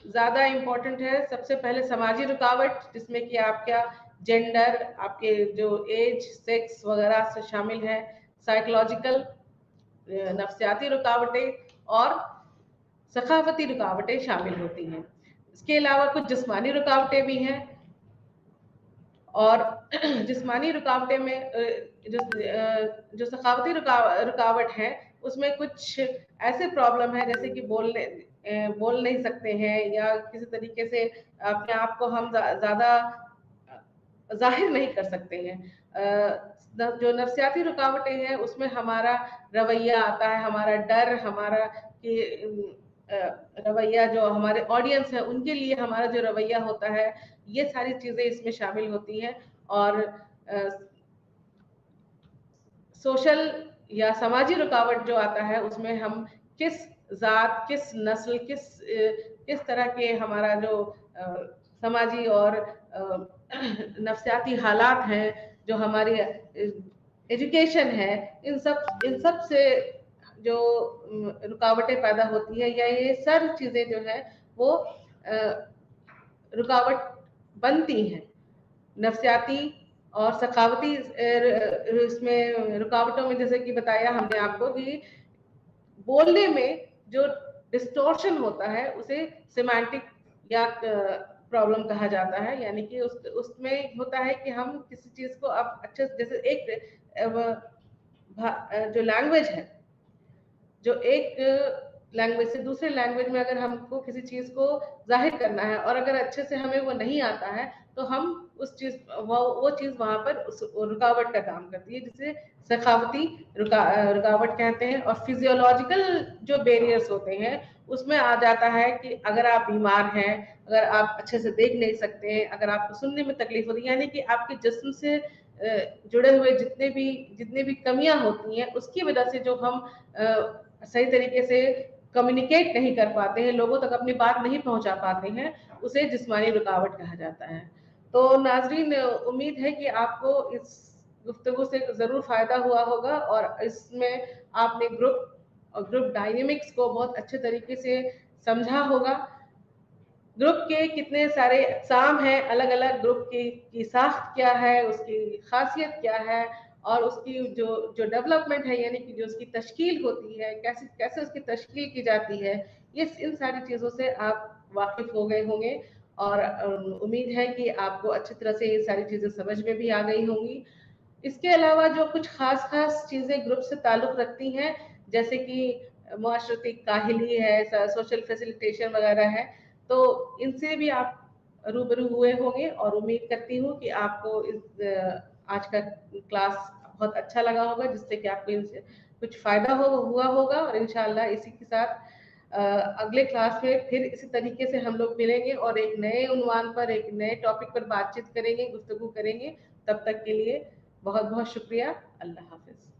ज्यादा इम्पोर्टेंट है सबसे पहले समाजी रुकावट, जिसमें कि आपका जेंडर, आपके जो एज, सेक्स वगैरह से शामिल है। साइकोलॉजिकल, नफ्सियाती रुकावटें और सखावती रुकावटें शामिल होती हैं। इसके अलावा कुछ जिस्मानी रुकावटें भी हैं। और जिस्मानी रुकावटें में जो सखावती रुकावट है, उसमें कुछ ऐसे प्रॉब्लम है जैसे कि बोल नहीं सकते हैं, या किसी तरीके से अपने आप को हम ज्यादा जाहिर नहीं कर सकते हैं। जो नफ्सियाती रुकावटें हैं, उसमें हमारा रवैया आता है, हमारा डर, हमारा कि रवैया, जो हमारे ऑडियंस है उनके लिए हमारा जो रवैया होता है, ये सारी चीजें इसमें शामिल होती हैं। और सोशल या समाजी रुकावट जो आता है, उसमें हम किस जात, किस नस्ल, किस तरह के हमारा जो समाजी और नफ्सियाती हालात हैं, जो हमारी एजुकेशन है, इन सब से जो रुकावटें पैदा होती है, या ये सारी चीजें जो है वो रुकावट बनती हैं। नफ्सियाती और सखावती इसमें रुकावटों में, जैसे कि बताया हमने आपको कि बोलने में जो डिस्टॉर्शन होता है, उसे सिमेंटिक या प्रॉब्लम कहा जाता है। यानी कि उसमें होता है कि हम किसी चीज को अब अच्छे, जैसे एक जो लैंग्वेज है, जो एक लैंग्वेज से दूसरे लैंग्वेज में अगर हमको किसी चीज को जाहिर करना है, और अगर अच्छे से हमें वो नहीं आता है, तो हम उस चीज वो चीज वहां पर रुकावट का काम करती है, जिसे सखावती रुकावट कहते हैं। और फिजियोलॉजिकल जो बैरियर्स होते हैं, उसमें आ जाता है कि अगर आप बीमार हैं, अगर आप अच्छे से देख नहीं सकते हैं, अगर आपको सुनने में तकलीफ होती है, यानी कि आपके जिस्म से जुड़े हुए जितने भी कमियां होती हैं, उसकी वजह से जो हम सही तरीके से कम्युनिकेट नहीं कर पाते हैं, लोगों तक अपनी बात नहीं पहुंचा पाते हैं, उसे जिस्मानी रुकावट कहा जाता है। तो नाजरीन, उम्मीद है कि आपको इस गुफ्तगू से जरूर फायदा हुआ होगा, और इसमें आपने ग्रुप डायनेमिक्स को बहुत अच्छे तरीके से समझा होगा। ग्रुप के कितने सारे अक़साम हैं, अलग अलग ग्रुप की साख्त क्या है, उसकी खासियत क्या है, और उसकी जो डेवलपमेंट है, यानी कि जो उसकी तश्कील होती है, कैसे कैसे उसकी तश्कील की जाती है, ये इन सारी चीज़ों से आप वाकिफ हो गए होंगे। और उम्मीद है कि आपको अच्छी तरह से ये सारी चीज़ें समझ में भी आ गई होंगी। इसके अलावा जो कुछ खास खास चीज़ें ग्रुप से ताल्लुक़ रखती हैं, जैसे कि माशरती काहिली है, सोशल फैसिलिटेशन वगैरह है, तो इनसे भी आप रूबरू हुए होंगे और उम्मीद करती हूँ कि आपको आज का क्लास बहुत अच्छा लगा होगा, जिससे कि आपको इनसे कुछ फ़ायदा हुआ होगा। और इंशाल्लाह इसी के साथ अगले क्लास में फिर इसी तरीके से हम लोग मिलेंगे और एक नए उन्वान पर, एक नए टॉपिक पर बातचीत करेंगे, गुफ्तगू करेंगे। तब तक के लिए बहुत बहुत शुक्रिया। अल्लाह हाफिज़।